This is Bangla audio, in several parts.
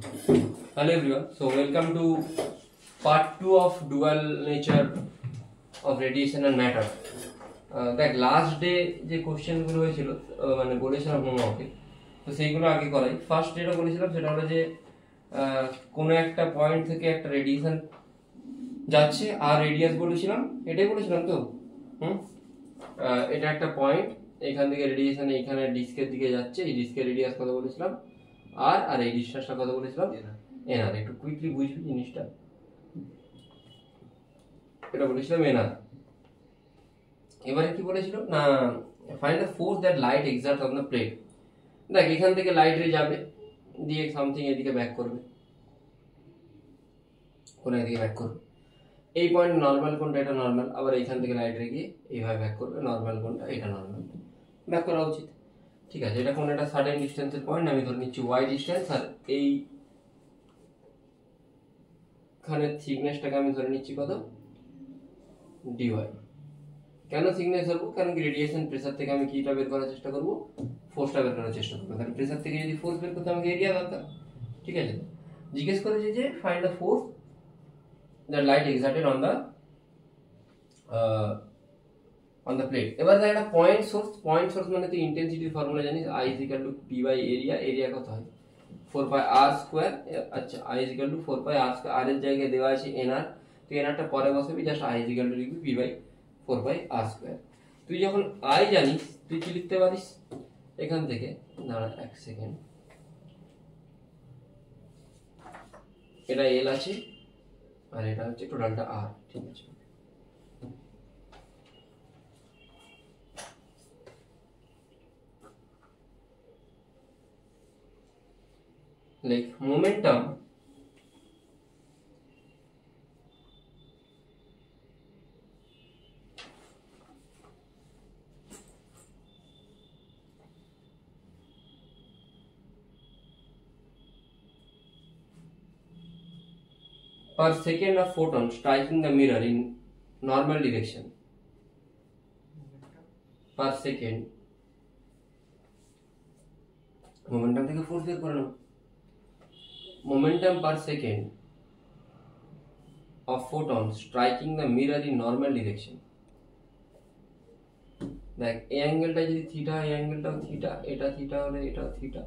Hello everyone. So welcome to part 2 of dual nature of radiation and matter. দেখ লাস্ট ডে যে কোশ্চেনগুলো হয়েছিল মানে বলেছিলাম হোমওয়ার্কে, তো সেইগুলো আগে করাই। ফার্স্ট যেটা বলেছিলাম সেটা হলো যে কোনো একটা পয়েন্ট থেকে একটা রেডিয়েশন যাচ্ছে আর রেডিয়াস বলেছিলাম, এটাই বলেছিলাম তো। এটা একটা পয়েন্ট, এখান থেকে রেডিয়েশন এইখানে ডিস্কের দিকে যাচ্ছে, এই ডিস্কের রেডিয়াস কত বলেছিলাম আর এই ডিসটেন্সটা কত বলেছিলাম এনআর। একটু কুইকলি বুঝবি জিনিসটা, এটা বলেছিলাম এনআর। এবারে কি বলেছিল না, find the force that light exerts on the plate. দেখ এখান থেকে লাইট রে যাবে, দিয়ে সামথিং এদিকে ব্যাক করবে, কোন এদিকে ব্যাক করবে। এই পয়েন্ট নর্মাল কোনটা, এটা নর্মাল। আবার এইখান থেকে লাইট রে গিয়ে এইভাবে ব্যাক করবে, নর্মাল কোনটা, এটা নর্মাল। ব্যাক করা উচিত, ঠিক আছে। এটা কোন একটা সার্টেন ডিস্টেন্সের পয়েন্ট, আমি ধরে নিচ্ছি ওয়াই ডিস্টেন্স, আর এই এখানে থিকনেসটাকে আমি ধরে নিচ্ছি কত, ডিওয়াই। কেন থিকনেস ধরবো? কারণ কি রেডিয়েশন প্রেসার থেকে আমি কিটা বের করার চেষ্টা করব, ফোর্সটা বের করার চেষ্টা করবো। কারণ প্রেসার থেকে যদি ফোর্স বের করতে আমাকে এরিয়া দরকার, ঠিক আছে। জিজ্ঞেস করেছে যে find the force that light exerted on the plate. এবার দেখ একটা পয়েন্ট সোর্স মানে তুই ইন্টেন্সিটির ফর্মুলা জানিস, I is equal to P by area। Area কত হয় 4 pi r স্কয়ার। আচ্ছা, I is equal to 4 pi r square, r এর জায়গায় দেওয়া আছে nr, তুই nrটা পরে বসাবি, just I is equal to লিখবি P by 4 pi r square. তুই যখন I জানিস তুই কি লিখতে পারিস এখান থেকে, দাঁড়া এক সেকেন্ড, এটা l আছে আর এটা হচ্ছে টোটালটা r, ঠিক আছে। like momentum per second of photon striking the mirror in normal direction per second। Momentum থেকে ফোর্স বের করে নাও। momentum per second of photon striking the mirror in normal direction। দেখ এই অ্যাঙ্গেলটা যদি থিটা, এই অ্যাঙ্গেলটাও থিটা, এটা থিটা হলে এটাও থিটা,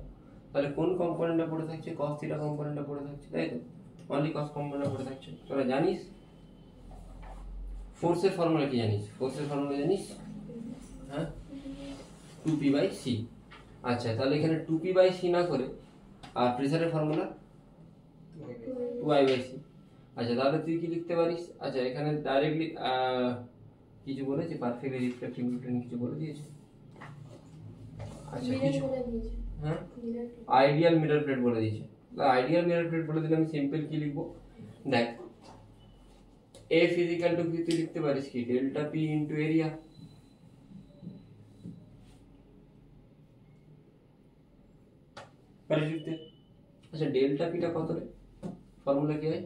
তাহলে কোন কম্পোনেন্টটা পড়ে থাকছে, cos থিটা কম্পোনেন্টটা পড়ে থাকছে, তাই তো। অনলি cos কম্পোনেন্টটা পড়ে থাকছে। তোরা জানিস ফোর্সের ফর্মুলা কি জানিস? ফোর্সের ফর্মুলা জানিস, হ্যাঁ, 2p/c। আচ্ছা, তাহলে এখানে 2p/c না করে আর প্রেসারের ফর্মুলা 2i/c। আচ্ছা, তাহলে তুই কি লিখতে পারিস? আচ্ছা, এখানে ডাইরেক্টলি কিছু বলেছে, পারফেক্টলি রিফ্লেক্টিং রিফ্লেক্টিং কিছু বলে দিয়েছে। আচ্ছা, কিছু হ্যাঁ, আইডিয়াল মিরর প্লেট বলে দিয়েছে। আইডিয়াল মিরর প্লেট বলে দিলে আমি সিম্পল কি লিখবো, দেখ F is equal to কি তুই লিখতে পারিস কি, ডেল্টা P ইনটু এরিয়া। পারিস লিখতে? আচ্ছা, ডেল্টা P টা কত রে, ফর্মুলা কি হয়?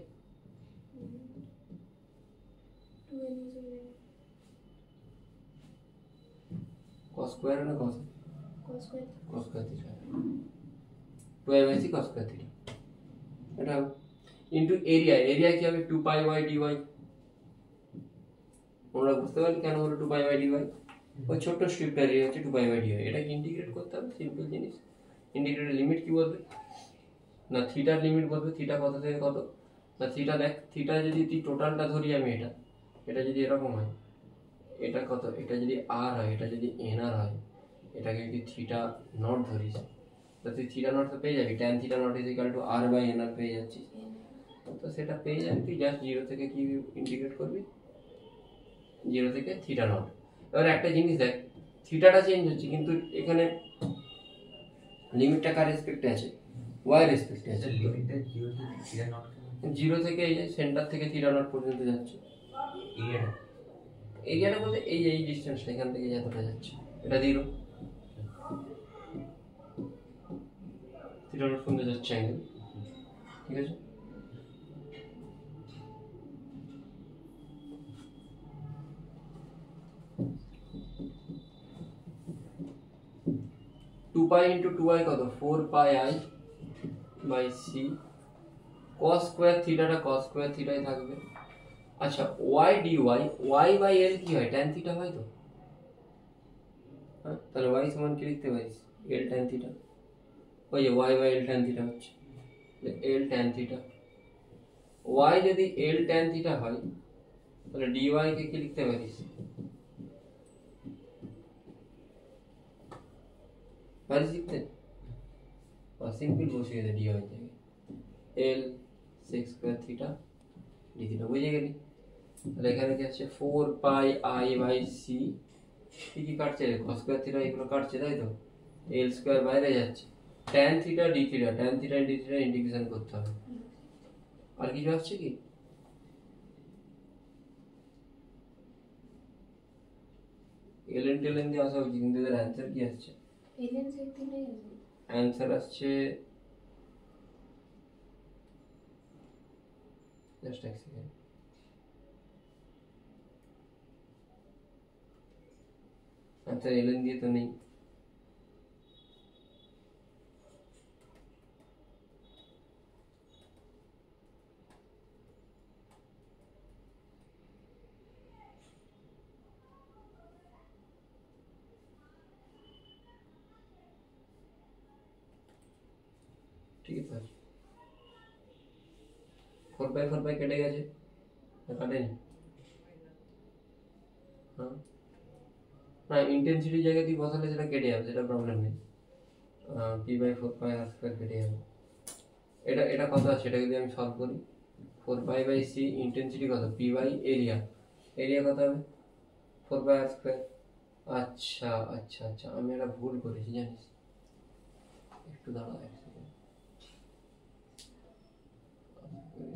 cos স্কয়ার না cos square theta, 2i/c cos square theta, এটা ইনটু এরিয়া। এরিয়া কি হবে 2 pi y dy। তোমরা বুঝতে পারলে কেন হলো 2 pi y dy? ওই ছোট স্ট্রিপটার এরিয়া হচ্ছে 2 pi y dy। এটাকে ইন্টিগ্রেট করতে হবে, সিম্পল জিনিস। ইন্টিগ্রেটের লিমিট কি বলবে না, থিটার লিমিট বলবে, থিটা কত থেকে কত না, থিটা দেখ, থিটা যদি তুই টোটালটা ধরি আমি, এটা যদি এরকম হয়, এটা কত, এটা যদি আর হয়, এটা যদি এনআর হয়, এটাকে যদি থিটা নট ধরিস, তো তুই থিটা নট তো পেয়ে যাবি, tan theta naught is equal to r by n r পেয়ে যাচ্ছিস। তো সেটা পেয়ে যাবি, তুই জাস্ট 0 থেকে কি ইন্টিগ্রেট করবি, 0 থেকে থিটা নট। এবার একটা জিনিস দেখ, থিটাটা চেঞ্জ হচ্ছে কিন্তু এখানে লিমিটটা কার রেসপেক্টে আছে, ওয়াই রেসপেক্টে আছে। লিমিটটা 0 থেকে এই যে সেন্টার থেকে থিটা নট পর্যন্ত যাচ্ছে। এরিয়াটা বলতে এই ডিসটেন্সটা এখান থেকে যতটা যাচ্ছে, এটা 0, থিটা নট পর্যন্ত যাচ্ছে অ্যাঙ্গেল, ঠিক আছে। টু পাই ইন্টু 2i কত, 4 pi i by c cos square থিটাটা cos স্কয়ার থিটাই থাকবে। আচ্ছা y dy y by l কি হয়, tan থিটা হয় তো, হ্যাঁ তাহলে y সমান কি লিখতে পারিস, l tan থিটা, ওই যে y by l tan theta হচ্ছে l tan থিটা। y যদি l tan থিটা হয় তাহলে dy কে কি লিখতে পারিস, পারিস লিখতে, সিম্পল বসিয়ে দে dy থেকে l sec square theta d theta, বুঝে গেলি। তাহলে এখানে কি আছে 4 পাই i বাই c, কি কাটছে cos স্কয়ার থিটা এগুলো কাটছে তাই তো, l স্কয়ার বাইরে যাচ্ছে, tan theta d theta, tan theta d theta integration করতে হবে। আর কিছু আসছে কি, ln টেলন দিয়ে আসা উচিত, কিন্তু এর অ্যান্সার কি আসছে, ln sec থিটাই আছে। অ্যান্সার আসছে জাস্ট এক সেকেন্ড, অ্যান্সার ln দিয়ে তো নেই। ঠিক আছে, 4 বাই কেটে গেছে না কাটেনি, হ্যাঁ না ইন্টেন্সিটি জায়গায় তুই বসালে সেটা কেটে যাবে, সেটা প্রবলেম নেই, p by 4 pi r square কেটে যাবে। এটা এটা কত আছে সেটা যদি আমি সলভ করি, 4 পাই বাই c ইন্টেন্সিটি কত, p বাই এরিয়া, এরিয়া কত হবে 4 পাই r স্কয়ার। আচ্ছা আচ্ছা আচ্ছা আমি এটা ভুল করেছি জানিস, একটু দাঁড়া এক সেকেন্ড,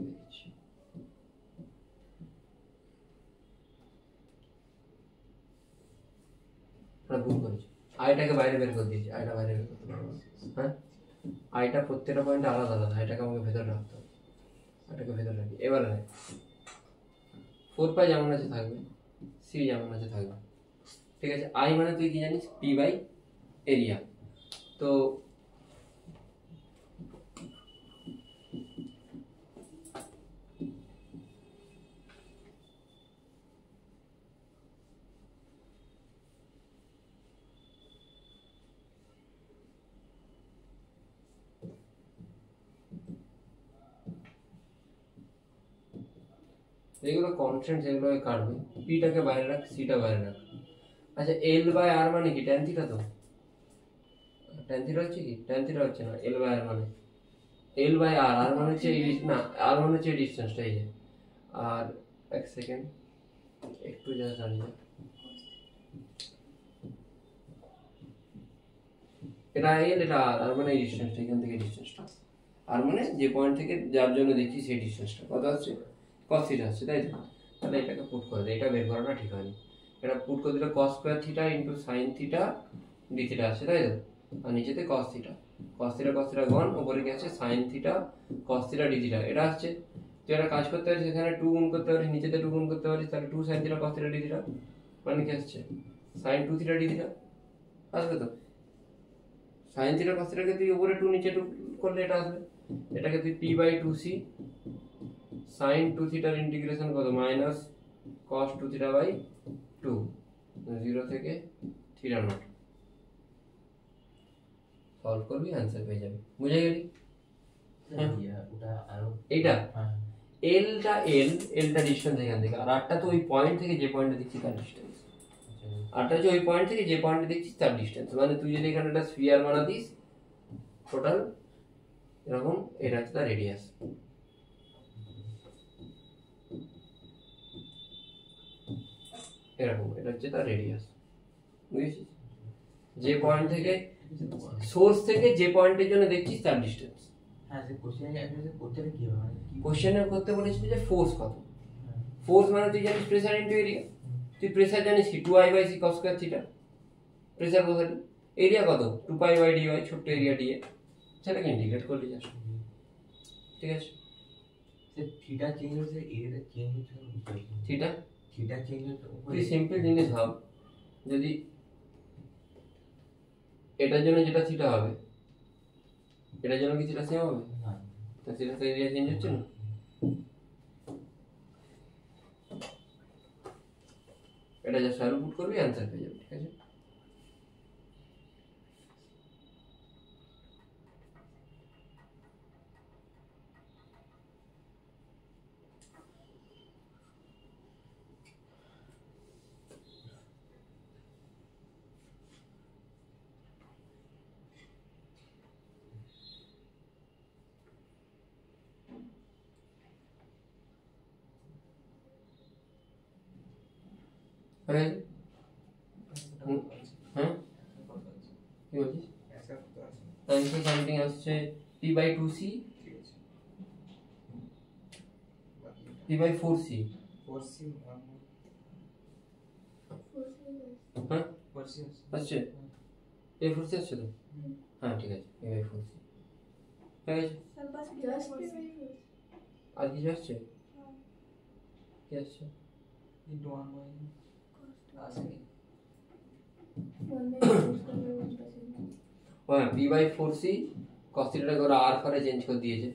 দেখছি ভুল করেছি, আইটাকে বাইরে বের করে দিয়েছি, আইটা বাইরে বের করতে পারবো, হ্যাঁ আইটা প্রত্যেকটা পয়েন্টে আলাদা আলাদা, এটাকে আমাকে ভেতরে রাখতে হবে, এটাকে ভেতরে রাখি। এবারে 4 পাই যেমন আছে থাকবে, সি যেমন আছে থাকবে, ঠিক আছে। আই মানে তুই কি জানিস, পি বাই এরিয়া, তো যেগুলো কনস্ট্যান্ট সেগুলোকে কাটবে, পিটাকে বাইরে রাখ, সিটা বাইরে রাখ। আচ্ছা এল বাই আর মানে কি, ট্যান থিটা তো, ট্যান থিটা হচ্ছে কি, ট্যান থিটা হচ্ছে না, এল বাই আর মানে এল বাই আর, আর মানে হচ্ছে এই না, আর মানে হচ্ছে এই ডিসটেন্সটা, এই যে আর এক সেকেন্ড একটু জাস্ট দাঁড়িয়ে, এটা এল এটা আর মানে এই ডিসটেন্সটা, এখান থেকে ডিসটেন্সটা, আর মানে যে পয়েন্ট থেকে যার জন্য দেখছি সেই ডিসটেন্সটা কত আসছে, cos থিটা আসছে তাই তো। তাহলে এটাকে পুট করে দেয়, এটা বের করাটা ঠিক হয়নি, এটা পুট করে দিলে cos square theta into sin theta d theta আসছে তাই তো, আর নিচেতে cos থিটা গন, উপরে কি আছে sin theta cos theta d theta, এটা আসছে। তুই একটা কাজ করতে পারিস, এখানে 2 গুণ করতে পারিস, নিচেতে 2 গুণ করতে পারিস, তাহলে 2 sin theta cos theta d theta মানে কি আসছে sin 2 থিটা d থিটা আসবে তো, sin থিটা cos থিটাকে তুই উপরে 2 নিচে 2 করলে এটা আসবে। এটাকে তুই p বাই 2c sin 2 থিটার ইন্টিগ্রেশন কত, মাইনাস cos 2 থিটা বাই 2, 0 থেকে থিটা নট, সলভ করবি आंसर পেয়ে যাবি, বুঝে গেলি। ওটা আরো এইটা হ্যাঁ এলটা এলটা ডিসটেন্স এখান থেকে, আর আরটা তো ওই পয়েন্ট থেকে যে পয়েন্টে দেখছি তার ডিসটেন্স, আরটা হচ্ছে ওই পয়েন্ট থেকে যে পয়েন্টে দেখছিস তার ডিসটেন্স, মানে তুই যদি এখানে একটা স্ফিয়ার বানাতিস টোটাল এরকম, এটা হচ্ছে তার রেডিয়াস, এরকম এটা হচ্ছে তার রেডিয়াস, বুঝেছিস, যে পয়েন্ট থেকে সোর্স থেকে যে পয়েন্টের জন্য দেখছিস তার ডিসটেন্স। হ্যাঁ সে কোশ্চেন অ্যাকচুয়ালি করতে হবে কি হবে কোশ্চেনে করতে বলেছিল যে ফোর্স কত, ফোর্স মানে তুই জানিস প্রেসার ইনটু এরিয়া, তুই প্রেসার জানিস কি 2i by c cos square theta, pressure বসালি, এরিয়া কত 2 পাই বাই dy, ছোট্ট এরিয়া দিয়ে, সেটাকে ইন্টিগ্রেট করলি জাস্ট, ঠিক আছে। সে থিটা চেঞ্জ হচ্ছে এরিয়া চেঞ্জ হচ্ছে থিটা থিটা চেঞ্জ হচ্ছে তুই সিম্পল জিনিস ভাব, যদি এটার জন্য যেটা থিটা হবে এটার জন্য কি থিটা সেম হবে, না তা সেটা তো এরিয়া চেঞ্জ হচ্ছে না। এটা জাস্ট ভ্যালু পুট করবি, অ্যান্সার পেয়ে যাবে। ঠিক আছে, হয়ে গেছে? হ্যাঁ কি বলছিস? অ্যান্সার সামথিং আসছে p/2c p/4c। হ্যাঁ আসছে p/4c আসছে তো? হ্যাঁ ঠিক আছে, p/4c হয়ে গেছে। আর কিছু আসছে? কি আসছে? হ্যাঁ p/4c cos থিটাটাকে ওরা r ফরে চেঞ্জ করে দিয়েছে।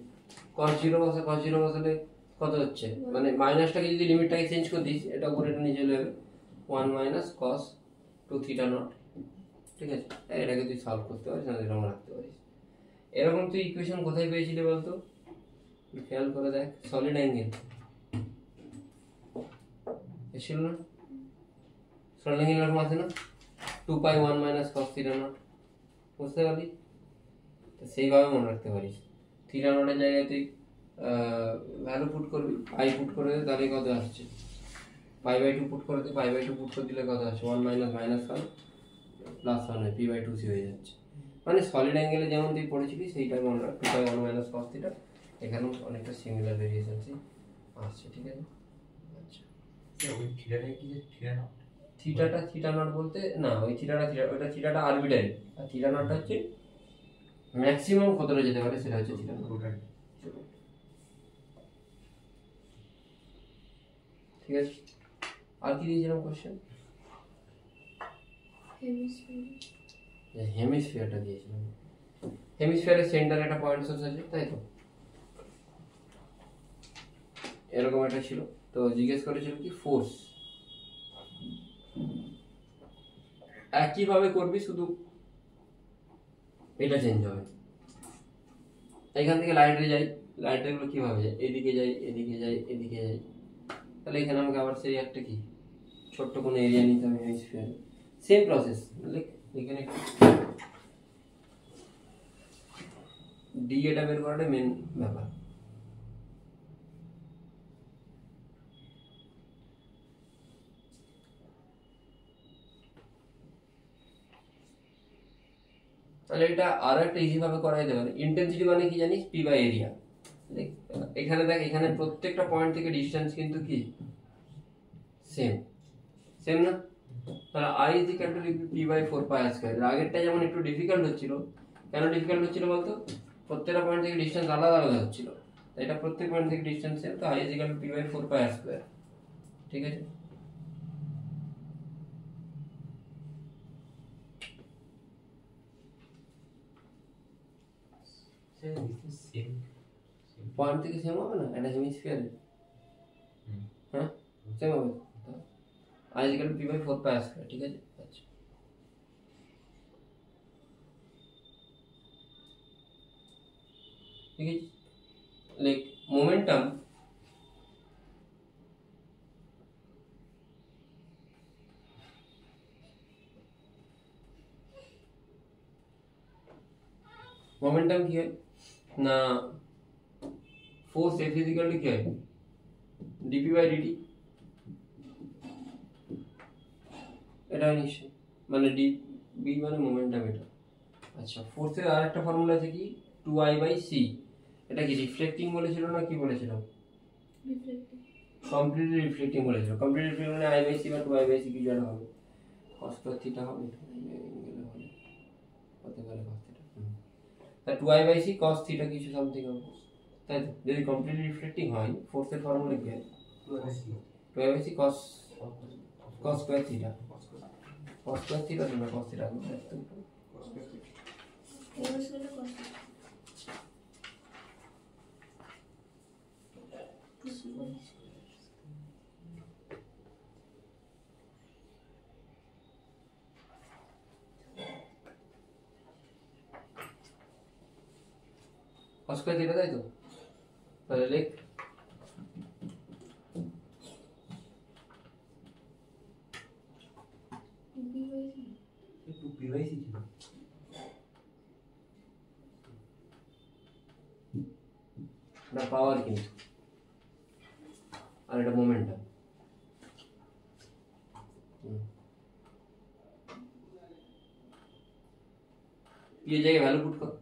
cos 0 বসালে কত হচ্ছে, মানে মাইনাসটাকে যদি লিমিটটাকে চেঞ্জ করে দিস, এটা উপরে এটা নিচে চলে যাবে 1 মাইনাস cos 2 থিটা নট। ঠিক আছে, এটাকে তুই সলভ করতে পারিস, না এরকম রাখতে পারিস। এরকম তুই ইকুয়েশন কোথায় পেয়েছিলি বলতো? খেয়াল করে দেখ, সলিড অ্যাঙ্গেল এসেছিল না? সলিড অ্যাঙ্গেল এরকম আছে না, 2 1 মাইনাস cos থিটা নট। বুঝতে পারলি? তো সেইভাবে মনে রাখতে পারিস। থিটা নটের জায়গায় তুই ভ্যালু পুট করবি, আই পুট করে দে, তাহলে কত আসছে, π/2 পুট করে দে, π/2 পুট করে দিলে কত আসছে, 1 মাইনাস মাইনাস 1 প্লাস 1 হয়, p/2c হয়ে যাচ্ছে। মানে সলিড অ্যাঙ্গেলে যেমন তুই পড়েছিলি সেইটা মনে রাখ, 2 1 মাইনাস cos থিটা। এখানেও অনেকটা সিমিলার ভেরিয়েশনসই আসছে। ঠিক আছে, আচ্ছা ওই থিটাটা কি যে থিটা নট? থিটাটা থিটা নট বলতে না, ওই ওইটা থিটাটা আরবিটারি, আর থিটা নটটা হচ্ছে ম্যাক্সিমাম কতটা যেতে পারে সেটা হচ্ছে থিটা নট। ঠিক আছে, আর কি দিয়েছিলাম কোশ্চেন? হেমিস্ফিয়ারটা দিয়েছিলাম। হেমিস্ফিয়ারের সেন্টারে একটা পয়েন্ট সোর্স আছে, তাই তো? এরকম একটা ছিল, তো জিজ্ঞেস করেছিল কি ফোর্স। একইভাবে করবি, শুধু এটা চেঞ্জ হবে। এখান থেকে লাইটে যাই, লাইটের গুলো কিভাবে যায়, এদিকে যাই এদিকে যাই এদিকে যাই। তাহলে এখানে আমাকে আবার সেই একটা কি ছোট্ট কোনো এরিয়া নিতে হবে হেমিস্ফিয়ারে, সেম প্রসেস। এখানে ডি এটা বের করাটা মেন ব্যাপার। তাহলে এটা আরো একটা ইজি ভাবে করা যেতে পারে। ইন্টেন্সিটি মানে কি জানিস, পি বাই এরিয়া। এখানে দেখ, এখানে প্রত্যেকটা পয়েন্ট থেকে ডিসটেন্স কিন্তু কি সেম, সেম না? তাহলে i is equal to p/4 pi square. আগেরটা যেমন একটু ডিফিকাল্ট হচ্ছিল, কেন ডিফিকাল্ট হচ্ছিল বলতো? প্রত্যেকটা পয়েন্ট থেকে ডিসটেন্স আলাদা আলাদা হচ্ছিল। এটা প্রত্যেক পয়েন্ট থেকে ডিসটেন্স সেম, তো i is equal to p/4 pi square. ঠিক আছে, পয়েন্ট থেকে সেম হবে না, এটা হেমিস্ফিয়ারে। হ্যাঁ সেম হবে, i is equal to p/4 pi square. ঠিক আছে, আচ্ছা ঠিক আছে, লাইক মোমেন্টাম মোমেন্টাম কি হয় না, force F is equal to কি হয়, dp/dt। এটা নিশ্চয় মানে db মানে মোমেন্টাম এটা। আচ্ছা, ফোর্সের আরেকটা ফর্মুলা আছে কি, 2i/c। এটা কি রিফ্লেক্টিং বলেছিল না কি বলেছিল? কমপ্লিটলি রিফ্লেক্টিং বলেছিল। কমপ্লিটলি রিফ্লেক্টিং মানে i/c বা 2i/c কিছু একটা হবে, cos থিটা হবে, হতে পারে cos থিটা। তা 2i/c cos থিটা কিছু সামথিং হবে, তাই তো? যদি কমপ্লিটলি রিফ্লেক্টিং হয়, ফোর্সের ফর্মুলা কি হয়, 2i/c cos square theta. cos square theta না, cos theta cos square theta, তাই তো? তাহলে লেখ একটু পিভাইসি ছিল। এটা পাওয়ার কিন্তু, আর এটা মোমেন্টাম। এই জায়গায় ভ্যালু পুট কর।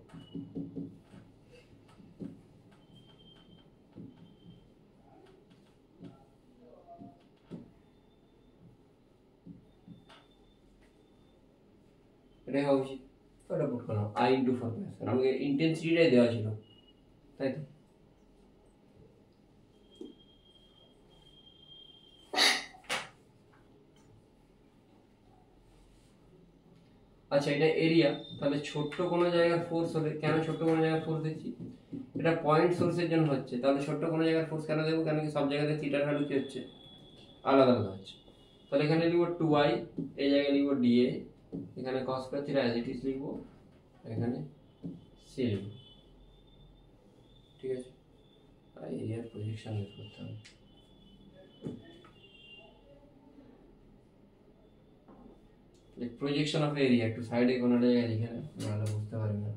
এটাই হওয়া উচিত। ওটা পুট করলাম I ইন্টু 4 আমাকে ইন্টেন্সিটিটাই দেওয়া ছিল, তাই তো? আচ্ছা এটা এরিয়া, তাহলে ছোট্ট কোনো জায়গার ফোর্স হলে, কেন ছোট্ট কোনো জায়গার ফোর্স দিচ্ছি? এটা পয়েন্ট সোর্সের জন্য হচ্ছে, তাহলে ছোট্ট কোনো জায়গার ফোর্স কেন দেবো? কেন কি সব জায়গাতে থিটার ভ্যালু কি হচ্ছে? আলাদা আলাদা হচ্ছে। তাহলে এখানে লিখব 2i, এই জায়গায় লিখব dA, এখানে cos square theta as it is লিখব, এখানে c লিখব। ঠিক আছে, আর এরিয়ার প্রজেকশন বের করতে হবে। প্রজেকশন অফ এরিয়া একটু সাইডে কোনো জায়গায় লিখে না, ভালো বুঝতে পারবে না।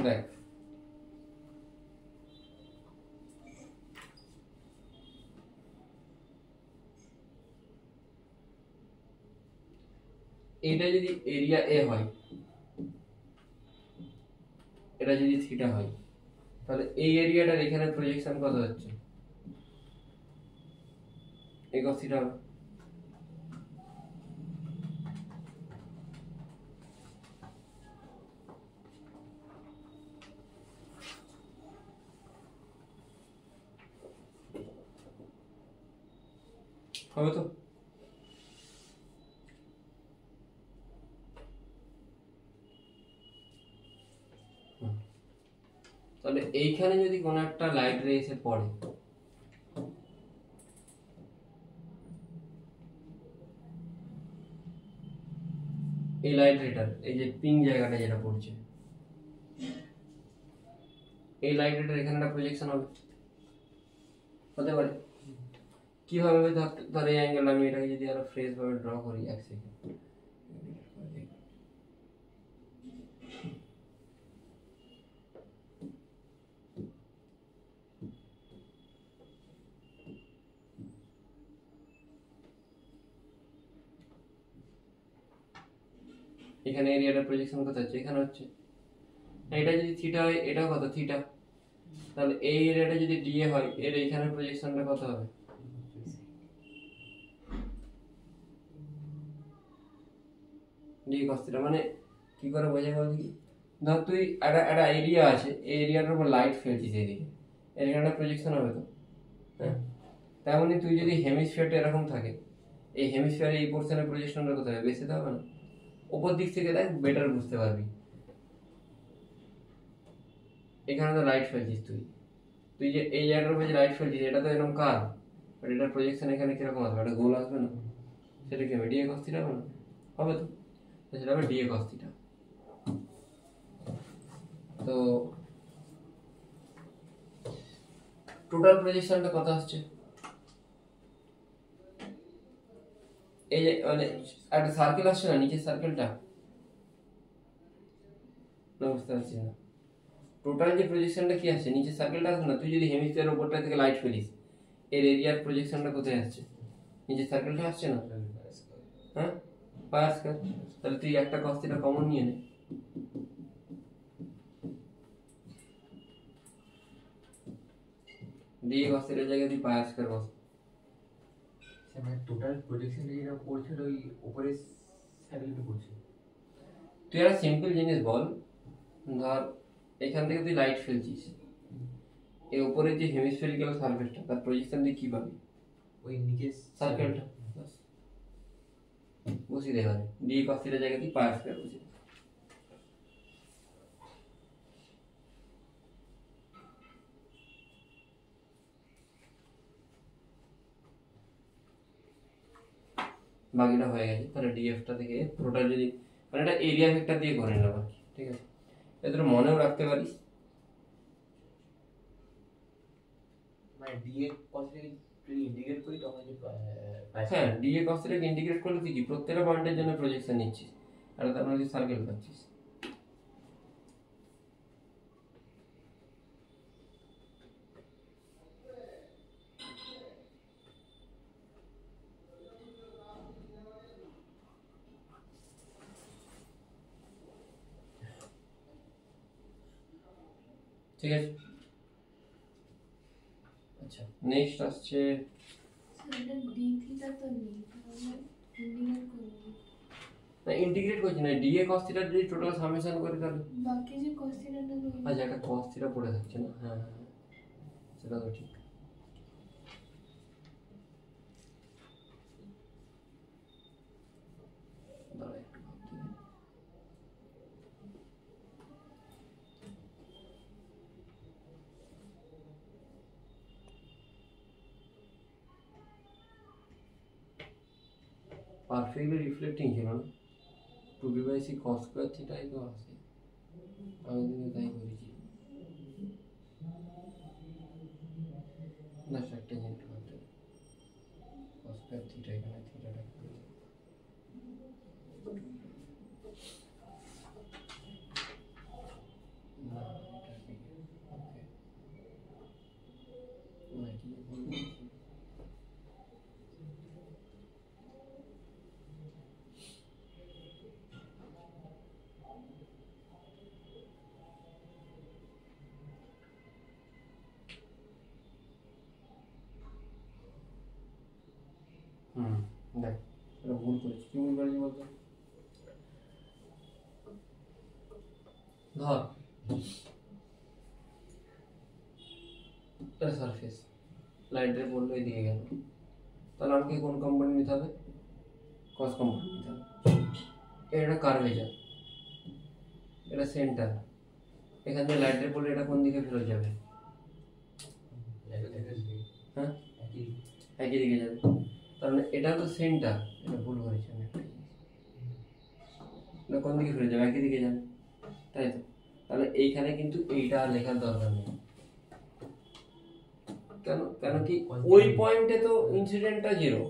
দেখ এটা যদি এরিয়া এ হয়, এটা যদি থিটা হয়, তাহলে এই এরিয়াটার এখানে প্রজেকশন কত হচ্ছে? এই cos থিটা হবে। হবে তো? তাহলে এইখানে যদি কোনো একটা লাইট রে এসে পড়ে, এই লাইট রেটার এই যে পিঙ্ক জায়গাটা যেটা পড়ছে, এই লাইট রেটার এখানে একটা প্রজেকশন হবে, হতে পারে। কিভাবে হবে? ধর এই অ্যাঙ্গেল, আমি এটাকে যদি আরো ফ্রেশ ভাবে ড্র করি, এক সেকেন্ড। এখানে এরিয়াটার প্রজেকশন কত হচ্ছে? এখানে হচ্ছে। এটা যদি থিটা হয়, এটাও কত? থিটা। তাহলে এই এরিয়াটা যদি ডিএ হয়, এর এইখানে প্রজেকশনটা কত হবে? DA cos theta. মানে কি করে বোঝাই বল দেখি? ধর তুই একটা এরিয়া আছে, এই এরিয়াটার উপর লাইট ফেলছিস, এইদিকে এর এখানে প্রজেকশন হবে তো, হ্যাঁ? তেমনি তুই যদি হেমিস্ফিয়ারটা এরকম থাকে, এই হেমিস্ফিয়ারের এই পোর্শনের প্রজেকশনটা কোথায় হবে? বেশি তো হবে না? উপর দিক থেকে দেখ, বেটার বুঝতে পারবি। এখানে তো লাইট ফেলছিস তুই, তুই যে এই জায়গাটার উপরে যে লাইট ফেলছিস, এটা তো এরকম কার, বাট এটার প্রজেকশন এখানে কিরকম আসবে? একটা গোল আসবে না? সেটা কি হবে? ডিএ cos থিটা হবে না? হবে তো? সেটা হবে ডিএ cos থিটা। তো টোটাল প্রজেকশনটা কত আসছে? এই যে মানে একটা সার্কেল আসছে না, নিচের সার্কেলটা, না বুঝতে পারছি না। টোটাল যে প্রজেকশনটা কি আসছে? নিচের সার্কেলটা আসছে না? তুই যদি হেমিস্ফিয়ারের উপরটা থেকে লাইট ফেলিস, এর এরিয়ার প্রজেকশনটা কোথায় আসছে? নিচের সার্কেলটা আসছে না? হ্যাঁ, পাই স্কয়ার। তাহলে তুই একটা cos থিটা কমন নিয়ে নে, দিয়ে cos থিটার জায়গায় তুই পাই স্কয়ার বস। মানে টোটাল প্রজেকশন যেটা পড়ছে ওই উপরে স্যাটেলাইট পড়ছে। তুই একটা সিম্পল জিনিস বল, ধর এখান থেকে তুই লাইট ফেলছিস, এই উপরে যে হেমিস্ফেরিক্যাল সারফেসটা, তার প্রজেকশন তুই কি পাবি? ওই নিচের সার্কেলটা বসিয়ে দেওয়া হবে ডি কস থিটার জায়গায় পাই আর স্কয়ার বসিয়ে বাকিটা হয়ে গেছে। তাহলে ডিএফটা থেকে পুরোটা যদি মানে এটা এরিয়া ভেক্টর দিয়ে করে নিলাম আর কি, ঠিক আছে। এদের মনেও রাখতে পারিস, মানে ডিএ কসটাকে যদি ইন্টিগ্রেট করি তখন যে হ্যাঁ ডিএ কসটাকে ইন্টিগ্রেট করলে তুই কি প্রত্যেকটা পয়েন্টের জন্য প্রজেকশন নিচ্ছিস আর তার মানে সার্কেল পাচ্ছিস। ঠিক আছে, আচ্ছা নেক্সট আসছে সেটা ডি থিটা তো নেই, তাহলে ইন্টিগ্রেট করব। না ইন্টিগ্রেট করছি না, ডিএ কস থিটা যদি টোটাল সামেশন করে তাহলে বাকি যে cos থিটাটা রয়েছে আচ্ছা একটা কস থিটা পড়ে থাকছে না, হ্যাঁ হ্যাঁ হ্যাঁ, সেটা তো ঠিক। দাঁড়া একটু ভাবতে দে। পারফেক্টলি রিফ্লেক্টিং ছিল না, two B by C cos square থিটাই তো আছে, আমি কিন্তু তাই করেছি। না একটা জিনিস ভাবতে দে, কস স্কোয়ার থিটা এখানে থিটাটা না এটা ঠিক ওকে না কি বলবো দেখ এটা ভুল করেছি, কি ভুল করেছি বলতো, ধর এটা সারফেস লাইট রে বললো এদিকে গেল, তাহলে আমাকে কোন কম্পোনেন্ট নিতে হবে, কস কম্পোনেন্ট নিতে হবে। এটা কার্ভেচার, এটা সেন্টার, এখান থেকে লাইট রে বললে এটা কোন দিকে ফেরত যাবে, হ্যাঁ একই দিকে যাবে, তার মানে এটা তো সেন্টার, এটা ভুল করেছি আমি একটা জিনিস, এটা কোন দিকে ফিরে যাবে, একই দিকে যাবে, তাই তো। তাহলে এইখানে কিন্তু এইটা আর লেখার দরকার নেই, কেন কেন কি ওই পয়েন্টে তো ইনসিডেন্টটা জিরো,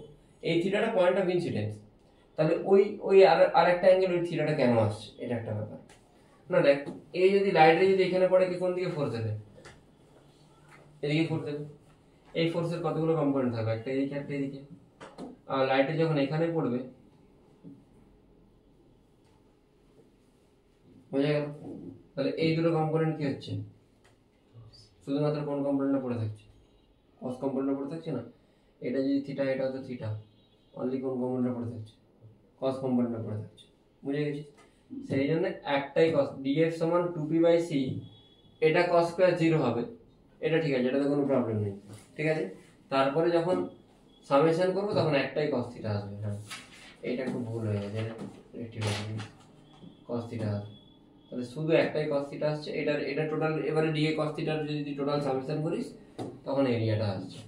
এই থিটাটা পয়েন্ট অফ ইনসিডেন্স, তাহলে ওই ওই আর একটা অ্যাঙ্গেল ওই থিটাটা কেন আসছে এটা একটা ব্যাপার। না দেখ এই যদি লাইটে যদি এখানে পড়ে কি কোন দিকে ফোর্স দেবে, এদিকে ফোর্স দেবে, এই ফোর্সের কতগুলো কম্পোনেন্ট থাকবে, একটা এদিকে একটা এদিকে, আর লাইটে যখন এখানে পড়বে বোঝা গেল, তাহলে এই দুটো কম্পোনেন্ট কি হচ্ছে, শুধুমাত্র কোন কম্পোনেন্টটা পড়ে থাকছে, কস কম্পোনেন্টটা পড়ে থাকছে না, এটা যদি থিটা এটা হতো থিটা, অনলি কোন কম্পোনেন্টটা পড়ে থাকছে, কস কম্পোনেন্টটা পড়ে থাকছে, বুঝে গেছিস। সেই জন্য একটাই কস ডিএফ সমান 2p/c, এটা কস স্কয়ার 0 হবে, এটা ঠিক আছে, এটাতে কোনো প্রবলেম নেই, ঠিক আছে। তারপরে যখন সামেশন করব তখন একটাই কস থিটা আসবে, হ্যাঁ এইটা একটু ভুল হয়ে গেছে, কস থিটা আসবে, তাহলে শুধু একটাই cos থিটা আসছে, এটা টোটাল এবারে dA cos থিটার যদি টোটাল সামেশন করিস তখন এরিয়াটা আসছে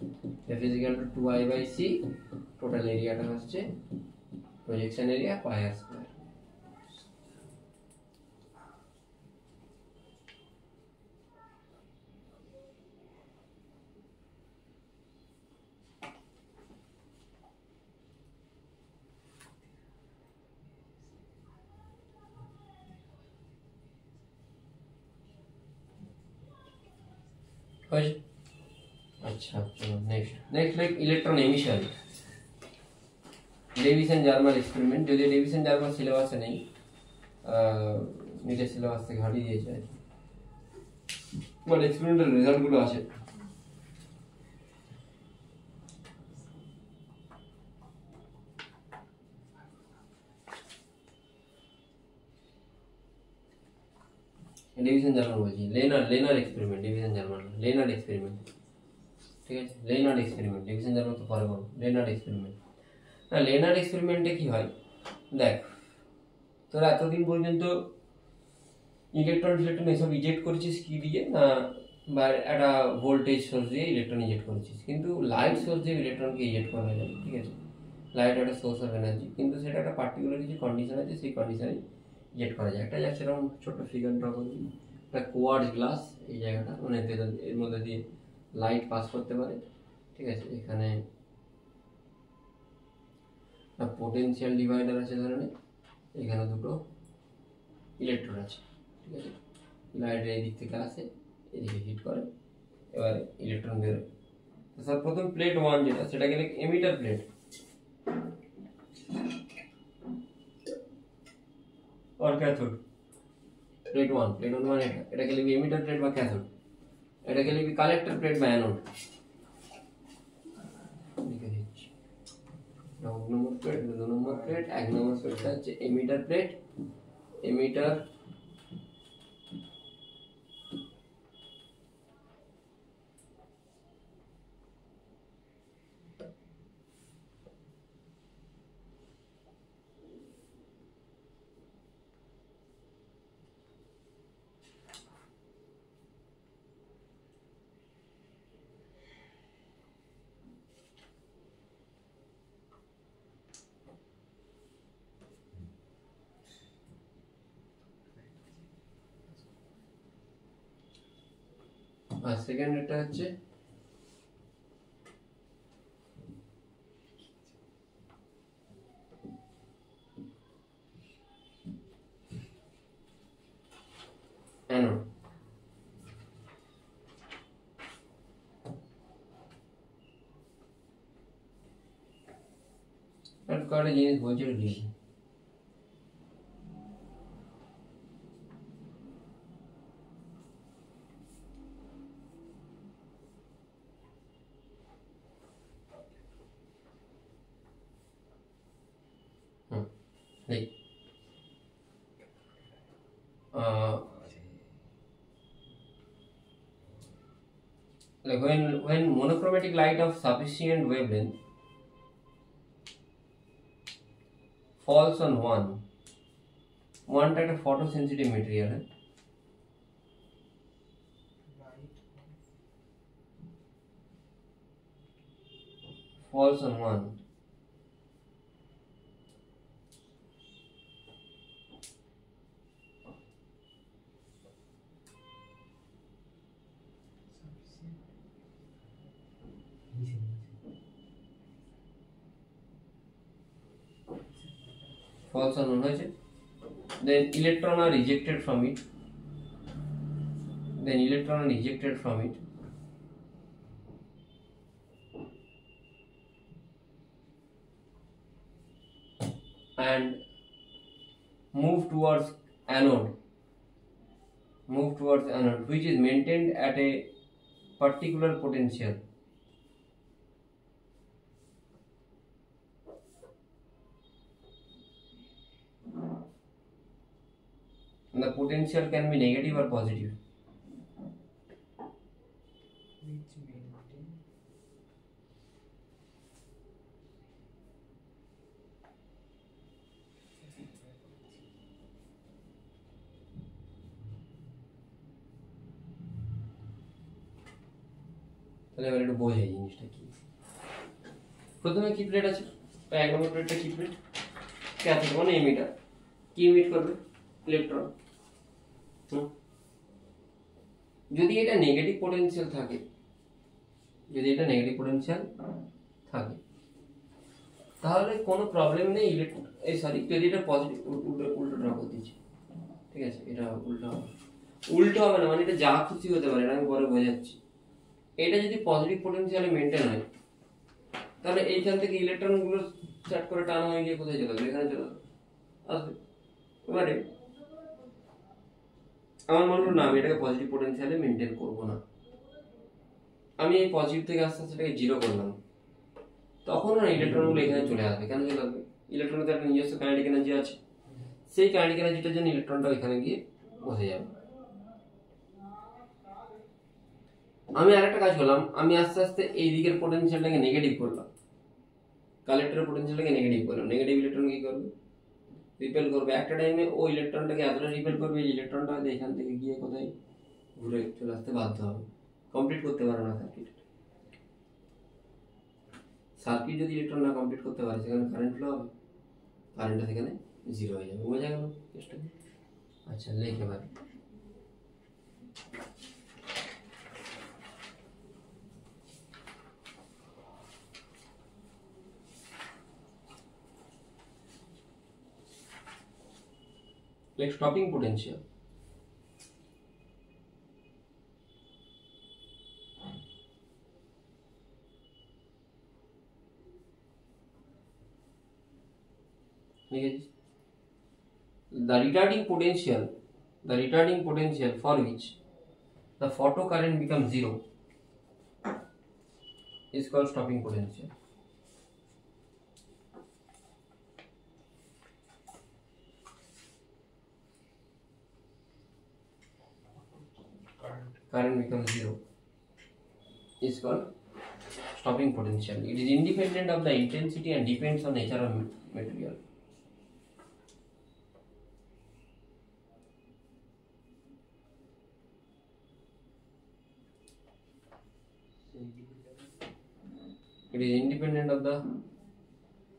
f = 2i/c, টোটাল এরিয়াটা আসছে প্রজেকশন এরিয়া পাই আর স্কয়ার। अच्छा चलो next like electron emission, Davis and German experiment, যদি ডেভিস এন্ড জার্মান সিলেবাসে নেই, নিজের সিলেবাস থেকে হারিয়ে দিয়েছে আর বাট এক্সপেরিমেন্টাল রেজাল্ট গুলো আছে। ডিভিশন জার্মান বলছি, লেনার এক্সপেরিমেন্ট, ডিভিশন জার্মান লেনার এক্সপেরিমেন্ট, ঠিক আছে, লেনার্ড এক্সপেরিমেন্ট, ডিভিশন জানো তো পরে বলবো। লেনার্ড এক্সপেরিমেন্ট, না লেনার্ড এক্সপেরিমেন্টে কি হয় দেখ, তোরা এতদিন পর্যন্ত ইলেকট্রন এসব ইজেক্ট করেছিস কি দিয়ে না, বা একটা ভোল্টেজ সোর্স দিয়ে ইলেকট্রন ইজেক্ট করেছিস, কিন্তু লাইট সোর্স দিয়ে ইলেকট্রনকে ইজেক্ট করা যায়, ঠিক আছে। লাইট একটা সোর্স অফ এনার্জি, কিন্তু সেটা একটা পার্টিকুলার কিছু কন্ডিশন আছে, সেই কন্ডিশনে ইজেক্ট করা যায়। একটা যাচ্ছে এরকম ছোট ফিগার ড্র করবি, একটা কোয়ার্টজ গ্লাস, এই জায়গাটা মানে এর মধ্যে দিয়ে লাইট পাস করতে পারে, ঠিক আছে। এখানে একটা পোটেনশিয়াল ডিভাইডার আছে ধরে নে, এখানে দুটো ইলেকট্রন আছে, ঠিক আছে। লাইটের এই দিক থেকে আসে, এদিকে হিট করে, এবারে ইলেকট্রন বেরোয়। তো সর্বপ্রথম প্লেট 1 যেটা, সেটা গেলে এমিটার প্লেট और कैथोड। प्लेट 1 মানে এটা গেলে এমিটার প্লেট বা ক্যাথোড, এটা গেলে কালেক্টর প্লেট বা অ্যানোড। লিখে দিচ্ছি, 1 নম্বর প্লেট, 2 নম্বর প্লেট, 1 নম্বর প্লেটটা হচ্ছে এমিটার প্লেট, এমিটার আর সেকেন্ড এটা হচ্ছে অ্যানোড। আর কয়টা জিনিস বলছি লিখি, like when monochromatic light of sufficient wavelength falls on one একটা photosensitive material है, falls on one falls on one হয়েছে, then electron are ejected from it, and move towards anode, which is maintained at a particular potential. And the potential can be negative or positive. তাহলে এবার একটু বোঝাই জিনিসটা কি। প্রথমে কি প্লেট আছে, 1 নম্বর প্লেটটা কি প্লেট, ক্যাথোড মানে এমিটার, কি এমিট করবে ইলেকট্রন। যদি এটা নেগেটিভ পোটেনশিয়াল থাকে, তাহলে কোনো প্রবলেম নেই, যদি এটা পজিটিভ, উল্টো ড্র করে দিচ্ছি, ঠিক আছে। এটা উল্টো হবে না, মানে এটা যা খুশি হতে পারে, আমি পরে বোঝাচ্ছি। এটা যদি পজিটিভ পোটেনশিয়ালে মেনটেন হয়, তাহলে এইখান থেকে ইলেকট্রন গুলো চার্ট করে টানা হয়ে গিয়ে কোথায় চলে আসবে, এখানে চলে আসবে। এবারে আমার মনে হলো না, আমি এটাকে পজিটিভ পোটেনশিয়ালে মেনটেন করবো না, আমি এই পজিটিভ থেকে আস্তে আস্তে এটাকে 0 করলাম, তখন না ইলেকট্রনগুলো এখানে চলে আসবে। কেন চলে আসবে, ইলেকট্রনের একটা নিজস্ব কাইনেটিক এনার্জি আছে, সেই কাইনেটিক এনার্জিটার জন্য ইলেকট্রনটা এখানে গিয়ে বসে যাবে। আমি আরেকটা কাজ করলাম, আমি আস্তে আস্তে এই দিকের পোটেনশিয়ালটাকে নেগেটিভ করলাম, কালেক্টরের পোটেনশিয়ালটাকে নেগেটিভ করলাম। নেগেটিভ ইলেকট্রন কি করবে? রিপেল করবে। একটা টাইমে ওই ইলেকট্রনটাকে এতটা রিপেল করবে, এই ইলেকট্রনটা হয়তো এখান থেকে গিয়ে কোথায় ঘুরে চলে আসতে বাধ্য হবে, কমপ্লিট করতে পারে না সার্কিট। সার্কিট যদি ইলেকট্রন না কমপ্লিট করতে পারে, সেখানে কারেন্ট ফ্লো হবে, কারেন্টটা সেখানে জিরো হয়ে যাবে। বোঝা গেল চেষ্টা? আচ্ছা, লিখে পারি। like stopping potential. The retarding potential for which the photocurrent becomes zero is called stopping potential. Current becomes zero is called stopping potential. It is independent of the intensity and depends on nature of material. It is independent of the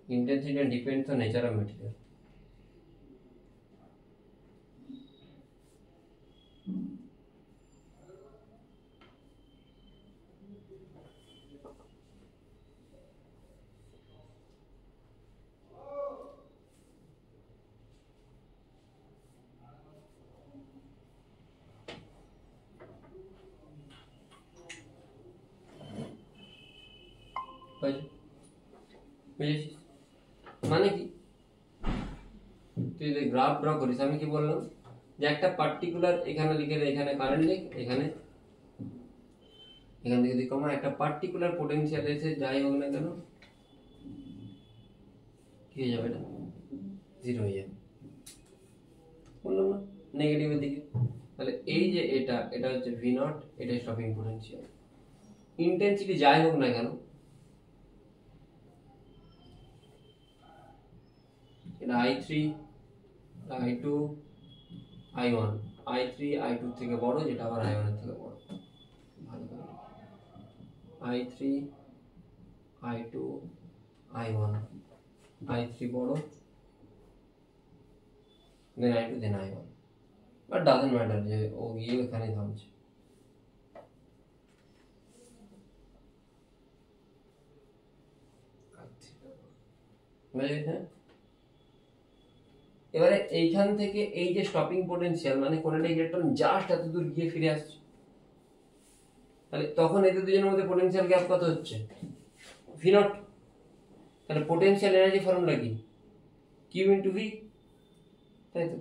intensity and depends on nature of material. বুঝেছিস মানে কি? তুই যদি গ্রাফ ড্র করিস, আমি কি বললাম যে একটা পার্টিকুলার এখানে লিখে দে, এখানে কারেন্ট লিখ, এখানে এখান থেকে যদি কমা একটা পার্টিকুলার পোটেনশিয়াল এসে যাই হোক না কেন কি হয়ে যাবে? এটা জিরো হয়ে যাবে। বললাম না নেগেটিভের দিকে। তাহলে এই যে এটা হচ্ছে ভি নট, এটা স্টপিং পোটেনশিয়াল। ইন্টেন্সিটি যাই হোক না কেন, এটা I3 I2 I1, I3 I2 থেকে বড়, যেটা আবার I1 এর থেকে বড়। ভালো করে I3 I2 I1, I3 বড়, then I2 then I1, but doesn't matter যে ও গিয়ে এখানে থামছে। বুঝেছেন? এবারে এইখান থেকে এই যে স্টপিং পোটেনশিয়াল, মানে কোন একটা ইলেকট্রন জাস্ট এত দূর গিয়ে ফিরে আসছে, তাহলে তখন এদের দুজনের মধ্যে পোটেনশিয়াল গ্যাপ কত হচ্ছে? V naught. তাহলে পোটেনশিয়াল এনার্জি ফর্মুলা কি? কিউ ইন্টু ভি, তাই তো?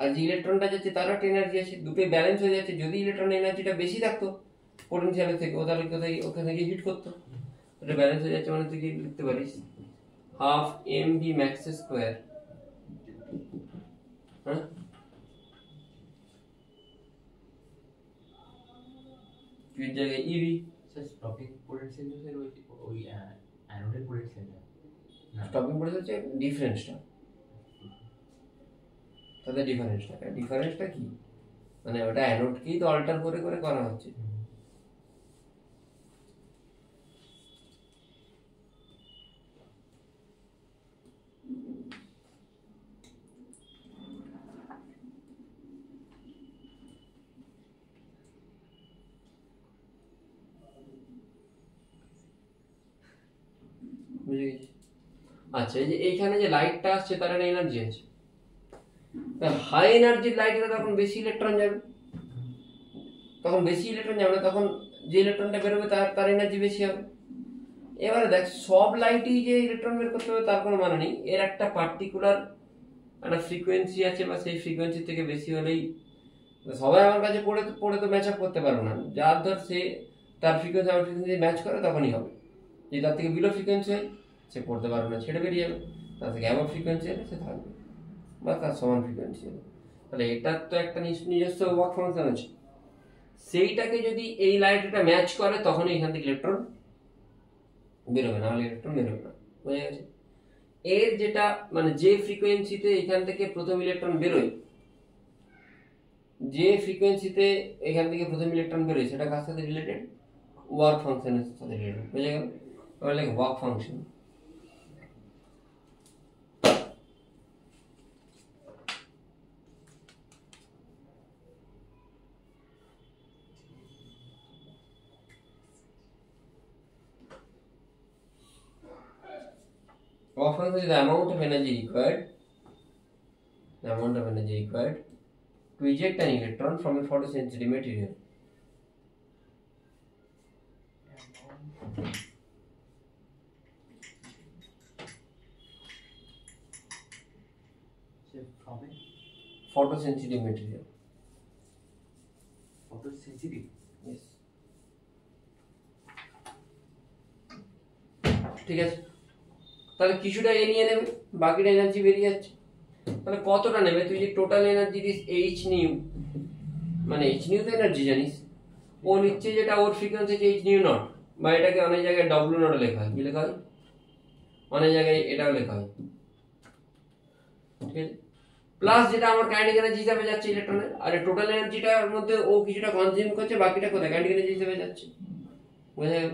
আর যে ইলেকট্রনটা যাচ্ছে তার একটা এনার্জি আছে, দুটোই ব্যালেন্স হয়ে যাচ্ছে। যদি ইলেকট্রনের এনার্জিটা বেশি থাকতো পোটেনশিয়ালের থেকে, ও তাহলে কোথায় ওখানে গিয়ে হিট করতো। ওটা ব্যালেন্স হয়ে যাচ্ছে মানে তুই কি লিখতে পারিস? Half m v max square, হ্যাঁ, কিউ এর জায়গায় e v. Sir stopping potential sir ওই অ্যানোডের পোটেনশিয়াল না, স্টপিং পোটেনশিয়াল হচ্ছে ডিফারেন্সটা। তাদের ডিফারেন্সটা কি? মানে ওটা অ্যানোডকেই তো অল্টার করে করে করা হচ্ছে। বুঝে গেছি। আচ্ছা, এই যে এইখানে যে লাইটটা আসছে তার একটা এনার্জি আছে। হাই এনার্জির লাইটে তখন বেশি ইলেকট্রন যাবে, তখন বেশি ইলেকট্রন যাবে না, তখন যে ইলেকট্রনটা বেরোবে তার এনার্জি বেশি হবে। এবারে দেখ, সব লাইটই যে ইলেকট্রন বের করতে হবে তার কোনো মানে নেই। এর একটা পার্টিকুলার একটা ফ্রিকোয়েন্সি আছে, বা সেই ফ্রিকোয়েন্সি থেকে বেশি হলেই, সবাই আমার কাছে পড়ে তো ম্যাচ আপ করতে পারবে না। যার ধর সে তার ফ্রিকোয়েন্সি আমার ফ্রিকোয়েন্সি ম্যাচ করে তখনই হবে। যে তার থেকে বিলো ফ্রিকোয়েন্সি হয় সে পড়তে পারবে না, ছেড়ে বেরিয়ে যাবে। তার থেকে অ্যাবভ ফ্রিকোয়েন্সি হলে সে থাকবে, বা তার সমান ফ্রিকোয়েন্সি হলে। তাহলে এটার তো একটা নিজস্ব ওয়ার্ক ফাংশন আছে। সেইটাকে যদি এই লাইটটা ম্যাচ করে তখন এখান থেকে ইলেকট্রন বেরোবে, না হলে ইলেকট্রন বেরোবে না। বোঝা গেছে? এর যেটা মানে যে ফ্রিকোয়েন্সিতে এখান থেকে প্রথম ইলেকট্রন বেরোয়, যে ফ্রিকোয়েন্সিতে এখান থেকে প্রথম ইলেকট্রন বেরোয় সেটা কার সাথে রিলেটেড? ওয়ার্ক ফাংশনের সাথে রিলেটেড। বুঝা গেল? এবার লাগে work function. Work function is the amount of energy required to eject an electron from a photosensitive material. From a Photosensitive material. photosensitive. Yes. ঠিক আছে, তাহলে কিছুটা এ নিয়ে নেবে, বাকিটা এনার্জি বেরিয়ে যাচ্ছে। তাহলে কতটা নেবে? তুই যে total energy this H new, মানে এইচ নিউ তো এনার্জি জানিস, ও নিচ্ছে যেটা ওর ফ্রিকোয়েন্সি এইচ নিউ নট, বা এটাকে অনেক জায়গায় ডব্লিউ নট লেখা হয়। কি লেখা হয়? অনেক জায়গায় এটাও লেখা হয়। ঠিক আছে, প্লাস যেটা আমার কাইনেটিক এনার্জি হিসাবে যাচ্ছে ইলেকট্রনের, আর টোটাল এনার্জিটার মধ্যে ও কিছুটা কনজিউম করছে, বাকিটা কোথায়? কাইনেটিক এনার্জি হিসাবে যাচ্ছে। বোঝা গেল?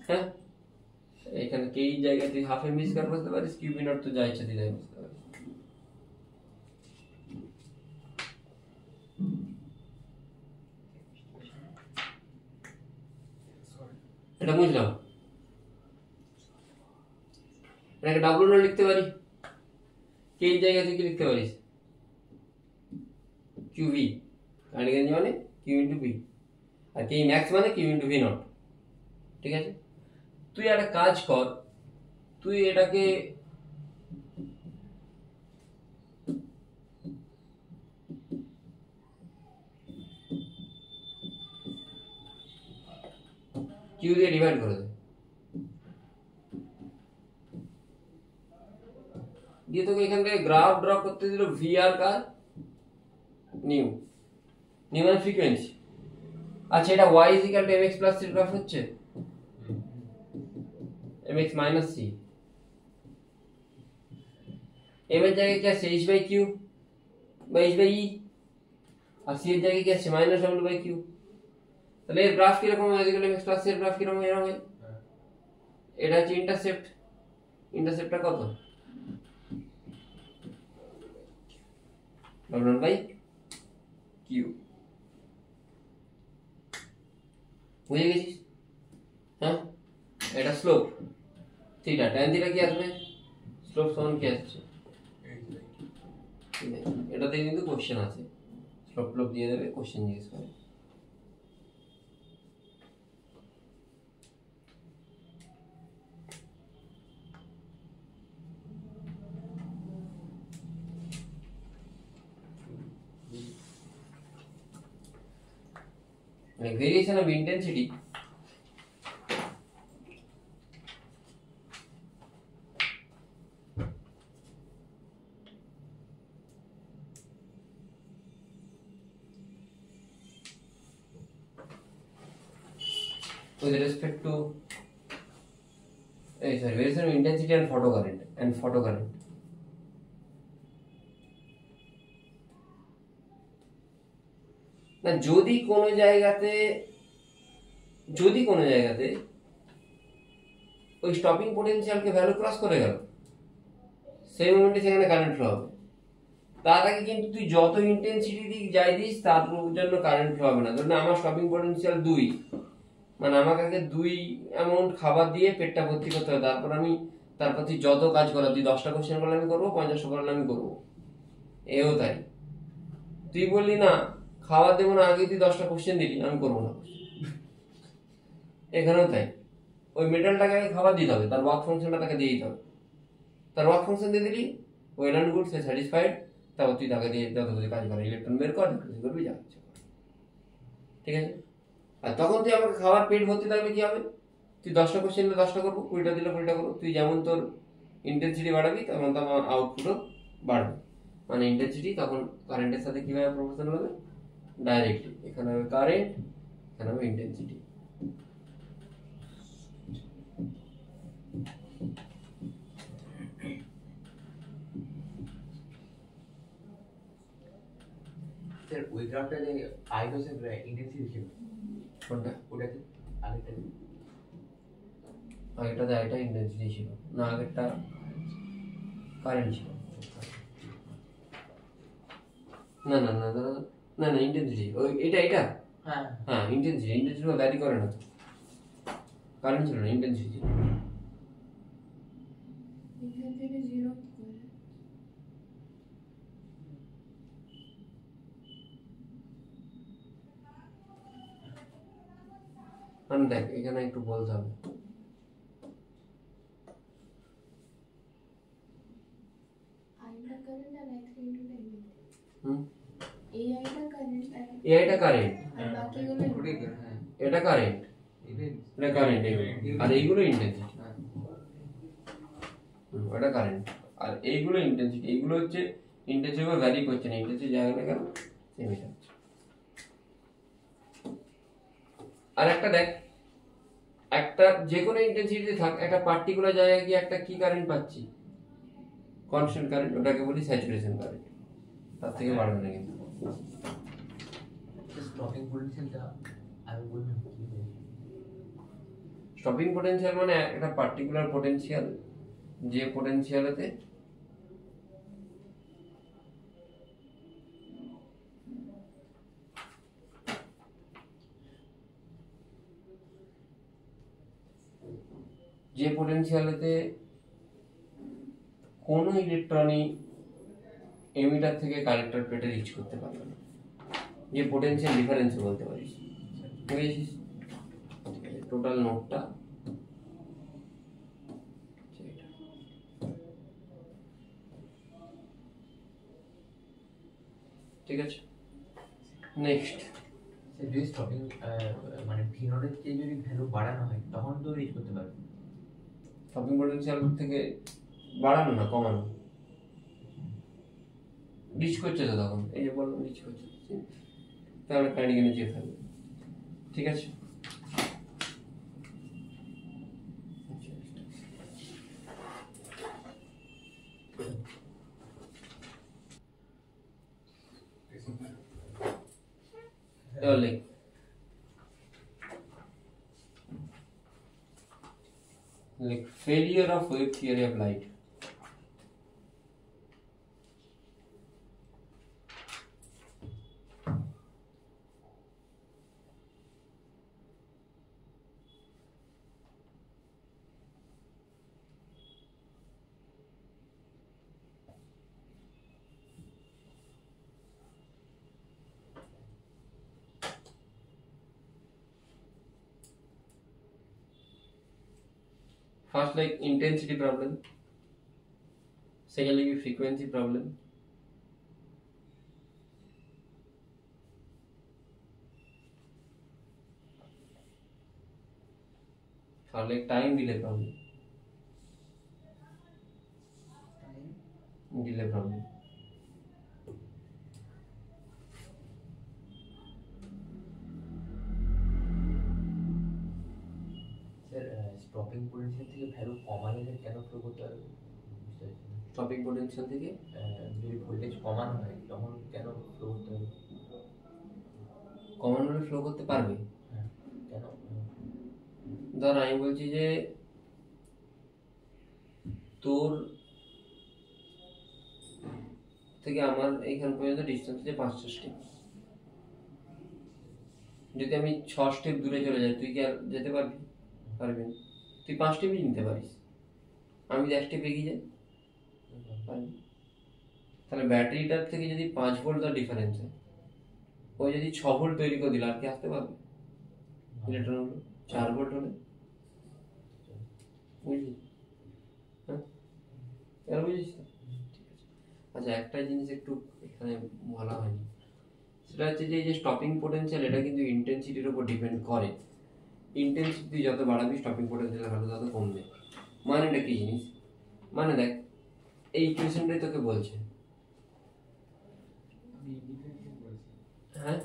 হ্যাঁ, এখানে কে জায়গায় তুই হাফ এম স্কয়ার বসতে পারিস, কিউ বি নট তো যা ইচ্ছা দিলে বসতে পারিস। এটা বুঝলাম। এটাকে ডাব্লিউ নট লিখতে পারি, কে জায়গা থেকে লিখতে পারিস কিউ ভি, কাইনেটিক এনার্জি মানে কিউ ইন্টু ভি, আর কে ম্যাক্স মানে কিউ ইন্টু ভি নট। ঠিক আছে, তুই একটা কাজ কর, তুই এটাকে কিউ দিয়ে ডিভাইড করে দে, দিয়ে তোকে এখান থেকে গ্রাফ ড্র করতে দিল ভি আর কার নিউ, নিউ মানে ফ্রিকোয়েন্সি। আচ্ছা, এটা y equal to mx plus c graph হচ্ছে, mx মাইনাস c, m এর জায়গায় কি আছে h বাই q বা h বাই e, আর c এর জায়গায় কি আছে মাইনাস w বাই q। তাহলে এর গ্রাফ কিরকম হয়? ইকুয়াল mx প্লাস c এর গ্রাফ কিরকম এরকম হয়? এটা হচ্ছে ইন্টারসেপ্ট, ইন্টারসেপ্টটা কত? w by q। বুঝে গেছিস? হ্যাঁ, এটা স্লোপ থিটা, ট্যান থিটা কি আসবে? স্লোপ সমান কি আসছে? এটাতে কিন্তু কোশ্চেন আছে, স্লোপ স্লোপ দিয়ে দেবে, কোশ্চেন জিজ্ঞেস করে। Like variation of intensity with respect to variation of intensity and photocurrent না, যদি কোনো জায়গাতে ওই স্টপিং পোটেনশিয়ালকে ভ্যালু ক্রস করে গেল, সেই মোমেন্টে সেখানে কারেন্ট ফ্লো হবে। তার আগে কিন্তু তুই যত ইন্টেন্সিটি দিক যাই দিস তার জন্য কারেন্ট ফ্লো হবে না। ধরুন আমার স্টপিং পোটেনশিয়াল 2, মানে আমাকে আগে 2 অ্যামাউন্ট খাবার দিয়ে পেটটা ভর্তি করতে হবে, তারপর তুই যত কাজ করা, তুই 10টা কোশ্চেন করলে আমি করবো, 50টা করলে আমি করবো। এও তাই, তুই বললি না খাবার দেবো না, আগে তুই 10টা কোশ্চেন দিলি, আমি করবো না। এখানেও তাই, ওই মেটালটাকে আগে খাবার দিতে হবে, তার ওয়ার্ক ফাংশনটা তাকে দিয়ে দিতে হবে। তার ওয়ার্ক ফাংশন দিয়ে দিলি, well and good, say satisfied. তারপর তুই তাকে দিয়ে যত কিছু কাজ করে, ইলেকট্রন বের কর, করবি, যা ইচ্ছে কর। ঠিক আছে, আর তখন তুই আমাকে খাবার পেট ভর্তি থাকলে কি হবে? তুই 10টা কোশ্চেন দিলে 10টা করবো, 20টা দিলে 20টা করবো। তুই যেমন তোর ইন্টেন্সিটি বাড়াবি তেমন তো আমার আউটপুটও বাড়বে, মানে ইন্টেন্সিটি তখন কারেন্টের সাথে কিভাবে প্রপোর্শনাল হবে? ডাইরেক্টলি এখানে হবে কারেন্ট, এখানে হবে ইন্টেন্সিটি। স্যার ওই গ্রাফটা যে আইতো স্যার ইন্টেন্সিটি ছিল কোনটা? ওটাকে আগেরটা আগেরটাতে আইটা ইন্টেন্সিটি ছিল না, আগেরটা কারেন্ট ছিল। না না না না না না ইন্টেন্সিটি ওই এটা হ্যাঁ হ্যাঁ ইন্টেন্সিটি ভ্যারি করে না তো, কারেন্ট ছিল না, ইন্টেন্সিটি ছিল। এখান থেকে 0 করে মানে দেখ এখানে একটু বলতে হবে। আইটা কারেন্ট আর I3 ইনটু টাইম। হুম, এই আইটা কারেন্ট আর এটা কারেন্ট, আর বাকিগুলো ওটাই তো হ্যাঁ এটা কারেন্ট, ইভেন এটা কারেন্ট, আর এইগুলো ইন্টেন্সিটি। হ্যাঁ ওটা কারেন্ট আর এইগুলো ইন্টেন্সিটি। এইগুলো হচ্ছে ইন্টেন্সিটি ভ্যারি করছে না, ইন্টেন্সিটি জায়গা না কেন সেম এটা হচ্ছে। আর একটা দেখ, একটা যে কোনো ইন্টেন্সিটিতে থাক একটা পার্টিকুলার জায়গায় গিয়ে একটা কি কারেন্ট পাচ্ছি, কনস্ট্যান্ট কারেন্ট, ওটাকে বলি স্যাচুরেশন কারেন্ট, তার থেকে বাড়বে না কিন্তু। স্টপিং পটেনশিয়ালটা আমি বললাম কি হবে? স্টপিং পোটেনশিয়াল মানে একটা পার্টিকুলার পোটেনশিয়াল, যে পোটেনশিয়ালেতে কোনো ইলেকট্রনই এমিটার থেকে কালেক্টর প্লেটে রিচ করতে পারবে না, যে পোটেনশিয়াল ডিফারেন্স বলতে পারিস। বুঝেছিস? টোটাল নোটটা ঠিক আছে। নেক্সট, স্যার যদি স্টপিং মানে ভি নটের চেয়ে যদি ভ্যালু বাড়ানো হয় তখন তো রিচ করতে পারবে। স্টপিং পোটেনশিয়াল থেকে বাড়ানো না কমানো, রিচ করছে তো তখন, এই যে বললাম রিচ করছে, তাহলে কারেন্ট নিচে থাকবে। ঠিক আছে, এবার লিখ failure of wave theory of light. First like intensity problem, secondly frequency problem, third like time delay problem, delay problem. Sir stopping potential থেকে ভ্যালু কমালে কেন ফ্লো করতে হবে বুঝতে পারছি না। টপিক পোটেনশিয়াল থেকে যদি ভোল্টেজ কমানো হয় তখন কেন ফ্লো করতে হবে? কমন হলে ফ্লো করতে পারবে। হ্যাঁ কেন? ধর আমি বলছি যে তোর থেকে আমার এইখান পর্যন্ত ডিস্টেন্স হচ্ছে 5টা স্টেপ, যদি আমি 6 স্টেপ দূরে চলে যাই তুই কি আর যেতে পারবি? পারবি না। তুই 5 স্টেপই নিতে পারিস, আমি যদি 1 স্টেপ এগিয়ে যাই পারবি। তাহলে ব্যাটারিটার থেকে যদি 5 ভোল্ট তার ডিফারেন্স হয়, ও যদি 6 ভোল্ট তৈরি করে দিল আর কি আসতে পারবে? ইলেকট্রন হলো 4 ভোল্ট হলে, বুঝলি? হ্যাঁ এবার বুঝিস তো? ঠিক আছে। আচ্ছা একটা জিনিস একটু এখানে বলা হয়নি, সেটা হচ্ছে যে এই যে স্টপিং পোটেনশিয়াল এটা কিন্তু ইন্টেন্সিটির উপর ডিপেন্ড করে। ইন্টেন্সিটি যত বাড়াবি স্টপিং পোটেনশিয়াল ভ্যালু তত কমবে। মানেটা কি জিনিস? মানে দেখ এই ইকুয়েশনটাই তোকে বলছে, হ্যাঁ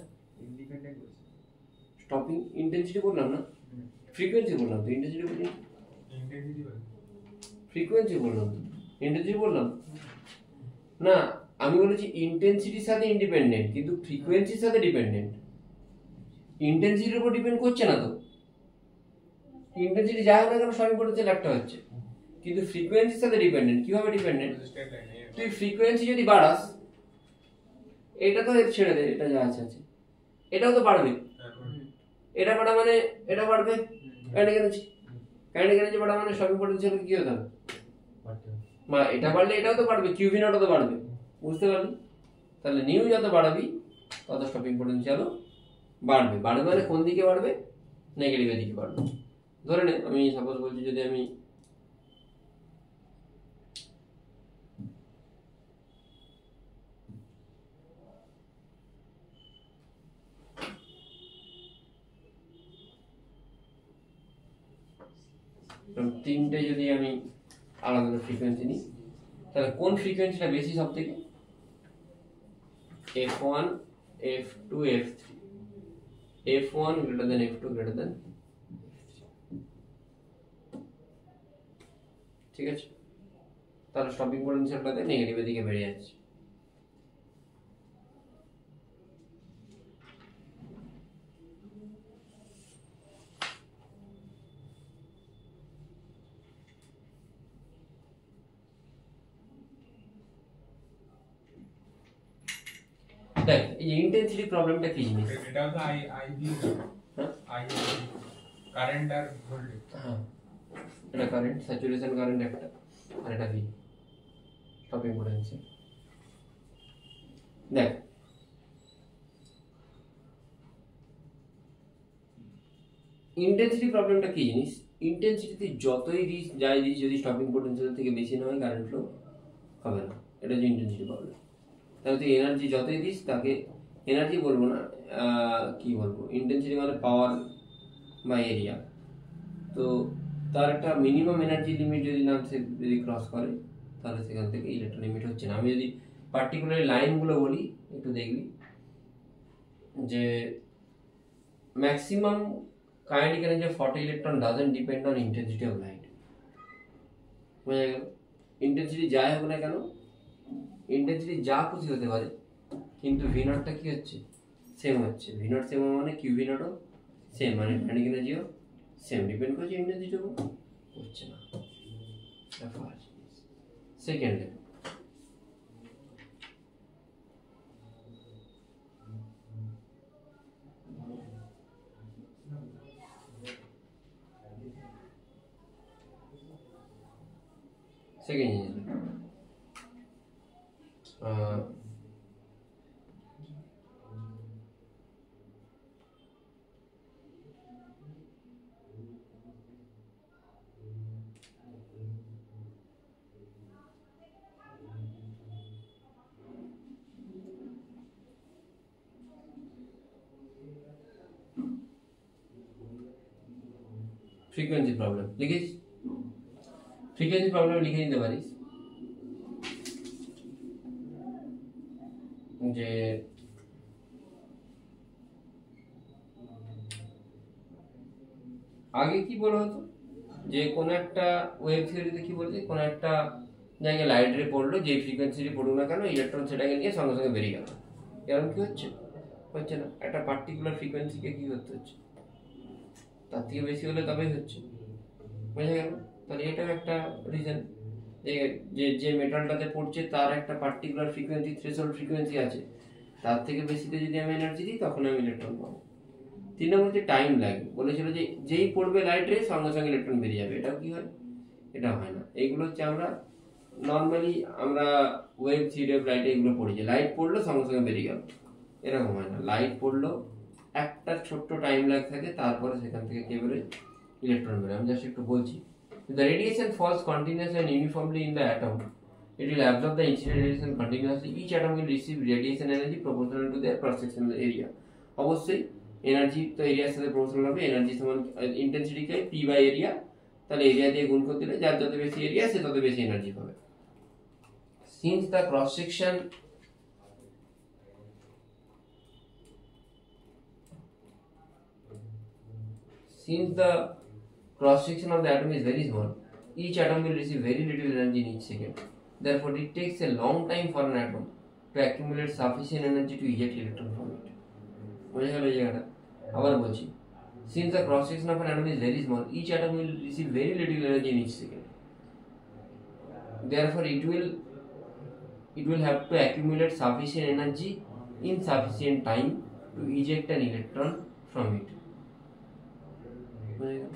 স্টপিং ইন্টেন্সিটি বললাম না, ফ্রিকোয়েন্সি বললাম তো, ইন্টেন্সিটি বলি, ফ্রিকোয়েন্সি বললাম তো, ইন্টেন্সিটি বললাম না। আমি বলেছি ইন্টেন্সিটির সাথে ইন্ডিপেন্ডেন্ট, কিন্তু ফ্রিকোয়েন্সির সাথে ডিপেন্ডেন্ট। ইন্টেন্সিটির উপর ডিপেন্ড করছে না তো, ইন্টেন্সিটি যা হোক না কেন সবই পড়েছে একটা হচ্ছে, কিন্তু ফ্রিকোয়েন্সির সাথে ডিপেন্ডেন্ট। কিভাবে ডিপেন্ডেন্ট? তুই ফ্রিকোয়েন্সি যদি বাড়াস, এটা তো ছেড়ে দে, এটা যা আছে আছে, এটাও তো বাড়বে। এটা বাড়া মানে এটা বাড়বে, কারেন্ট এনার্জি, কারেন্ট এনার্জি বাড়া মানে সবই পটেনশিয়াল কি হতে হবে, বা এটা বাড়লে এটাও তো বাড়বে, কিউ ভি নটও তো বাড়বে। বুঝতে পারলি? তাহলে নিউ যত বাড়াবি তত স্টপিং পটেনশিয়ালও বাড়বে। বাড়বে মানে কোন দিকে বাড়বে? নেগেটিভের দিকে বাড়বে। ধরে নে আমি সাপোজ বলছি, যদি আমি তিনটে যদি আমি আলাদা আলাদা ফ্রিকোয়েন্সি নিই, তাহলে কোন ফ্রিকোয়েন্সিটা বেশি সব থেকে? f1 f2 f3, f1 greater than f2 greater than, ঠিক আছে? তাহলে স্টপিং পটেনশিয়ালটাতে নেগেটিভের দিকে বেড়ে যাচ্ছে। দেখ এই ইন্টেন্সিটি প্রবলেমটা কি জিনিস? এটা হলো আইভি, আইভি কারেন্ট আর ভোল্টেজ। হ্যাঁ, এটা কারেন্ট, স্যাচুরেশন কারেন্ট একটা, আর এটা ভি, স্টপিং পটেনশিয়াল। দেখ ইন্টেন্সিটি প্রবলেমটা কি জিনিস? ইন্টেন্সিটিতে যতই দিস যাই দিস, যদি স্টপিং পটেনশিয়াল থেকে বেশি না হয় কারেন্ট ফ্লো হবে না। এটা যে ইন্টেন্সিটি প্রবলেম। তাহলে তুই এনার্জি যতই দিস, তাকে এনার্জি বলবো না, কি বলবো, ইন্টেন্সিটি মানে পাওয়ার বা এরিয়া। তো তার একটা মিনিমাম এনার্জি লিমিট যদি না সে যদি ক্রস করে, তাহলে সেখান থেকে ইলেকট্রন লিমিট হচ্ছে না। আমি যদি পার্টিকুলার লাইনগুলো বলি, একটু দেখবি যে maximum kinetic energy of 40 electron doesn't depend on intensity of light. বোঝা গেল? ইন্টেন্সিটি যাই হোক না কেন, ইন্টেন্সিটি যা খুশি হতে পারে, কিন্তু ভি নটটা কি হচ্ছে? সেম হচ্ছে। ভি নট সেম মানে কিউ ভি নটও সেম, মানে কাইনেটিক এনার্জিও সেম। ডিপেন্ড করছে ইন্টেন্সিটির উপর, হচ্ছে না। সেকেন্ড লেভেল, সেকেন্ড জিনিস ফ্রিকোয়েন্সি প্রবলেম লিখিস। ফ্রিকোয়েন্সি প্রবলেম লিখে নিতে পারিস যে আগে কি বলা হতো, যে কোন একটা ওয়েভ থিওরিতে কি বলছে, কোন একটা জায়গায় লাইট রে পড়লো, যে ফ্রিকোয়েন্সি পড়ুক না কেন, ইলেকট্রন সেটাকে নিয়ে সঙ্গে সঙ্গে বেরিয়ে গেল। এরকম কি হচ্ছে? হচ্ছে না। একটা পার্টিকুলার ফ্রিকোয়েন্সিকে কি করতে হচ্ছে, তার থেকে বেশি হলে তবেই হচ্ছে। বোঝা গেল? তাহলে এটাও একটা রিজন, যে যে মেটালটাতে পড়ছে তার একটা পার্টিকুলার ফ্রিকোয়েন্সি, থ্রেশহোল্ড ফ্রিকোয়েন্সি আছে, তার থেকে বেশিতে যদি আমি এনার্জি দিই তখন আমি ইলেকট্রন পাবো। 3 নম্বর হচ্ছে টাইম লাগবে। বলেছিল যে যেই পড়বে লাইট রে সঙ্গে সঙ্গে ইলেকট্রন বেরিয়ে যাবে, এটাও কি হয়? এটা হয় না। এইগুলো হচ্ছে আমরা নর্মালি আমরা ওয়েভ থিওরি অফ লাইট এগুলো পড়ি, যে লাইট পড়লো সঙ্গে সঙ্গে বেরিয়ে গেল, এরকম হয় না। লাইট পড়লো একটা ছোট্ট টাইম লাগ থাকে, তারপরে সেখান থেকে কে বেরোয়? ইলেকট্রন বেরোয়। আমি জাস্ট একটু বলছি, the radiation falls continuously and uniformly in the atom. It will absorb the incident radiation continuously. Each atom will receive radiation energy proportional to their cross sectional area. অবশ্যই এনার্জি তো এরিয়ার সাথে প্রপোর্শনাল হবে। এনার্জি সমান ইন্টেন্সিটিকে পি বাই এরিয়া, তাহলে এরিয়া দিয়ে গুণ করতে দিলে যার যত বেশি এরিয়া সে তত বেশি এনার্জি পাবে। Since the cross section since the cross section of the atom is very small, each atom will receive very little energy in each second. Therefore, it takes a long time for an atom to accumulate sufficient energy to eject electron from it. বুঝে গেল এই জায়গাটা? আবার বলছি, since the cross section of an atom is very small, each atom will receive very little energy in each second. Therefore, it will have to accumulate sufficient energy in sufficient time to eject an electron from it. বুঝে গেল?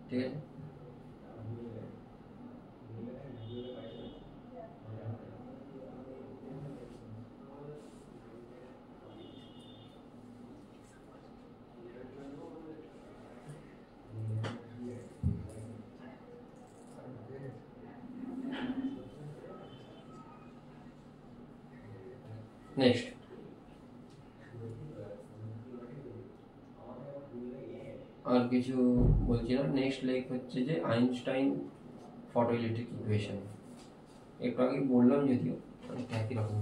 ঠিক আছে? নেক্সট আর কিছু বলছি না। নেক্সট লেখ হচ্ছে যে আইনস্টাইন ফটো ইলেকট্রিক ইকুয়েশন। একটু আগে বললাম যদিও অনেকটা একই রকম।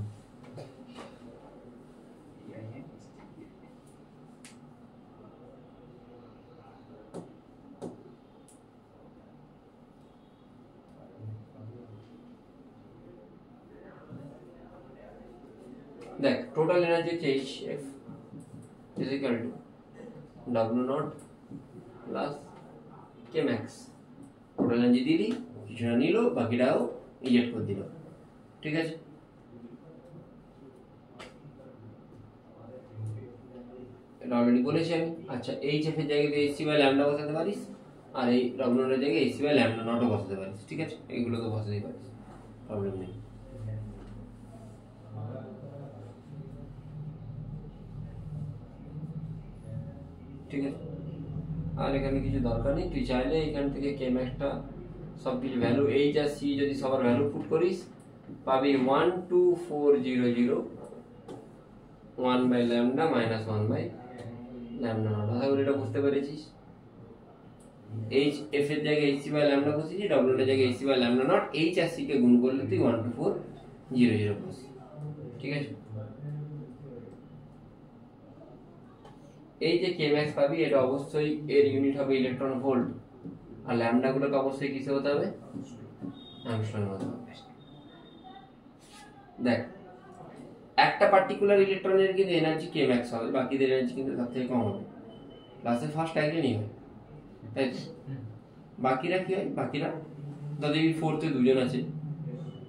দেখ টোটাল এনার্জি হচ্ছে HF is equal to W0 plus K max। Total energy দিয়ে দিই, কিছু না নিল, বাকিটাও ইজেক্ট করে দিল। ঠিক আছে? এটা অলরেডি বলেছি আমি। আচ্ছা, HF এর জায়গায় HC বাই ল্যামডা বসাতে পারিস, আর এই W0 এর জায়গায় HC বাই ল্যামডা নটও বসাতে পারিস। ঠিক আছে? এগুলো তো বসাতেই পারিস, প্রবলেম নেই। ঠিক আছে? আর এখানে কিছু দরকার নেই, তুই চাইলে এখান থেকে কে ম্যাক্সটা সব কিছু ভ্যালু এইচ আর সি যদি সবার ভ্যালু পুট করিস পাবি 12400 1 by lambda minus 1 by lambda naught. আশা করি এটা বুঝতে পেরেছিস। এইচ এফ এর জায়গায় এইচ সি বাই ল্যামডা বসেছি, ডব্লিউ এর জায়গায় H C by lambda naught, H আর সি কে গুণ করলে তুই 12400 পাস। ঠিক আছে? এই যে কে ম্যাক্স পাবি এটা অবশ্যই এর ইউনিট হবে ইলেকট্রন ভোল্ট, আর ল্যামডা গুলোকে অবশ্যই কিসে হতে হবে? অ্যাংস্ট্রম হতে হবে। দেখ একটা পার্টিকুলার ইলেকট্রনের কিন্তু এনার্জি কে ম্যাক্স হবে, বাকিদের এনার্জি কিন্তু তার থেকে কম হবে। ক্লাসে ফার্স্ট একজনই হয়, তাই তো? বাকিরা কি হয়? বাকিরা দেখবি ফোর্থে দুজন আছে,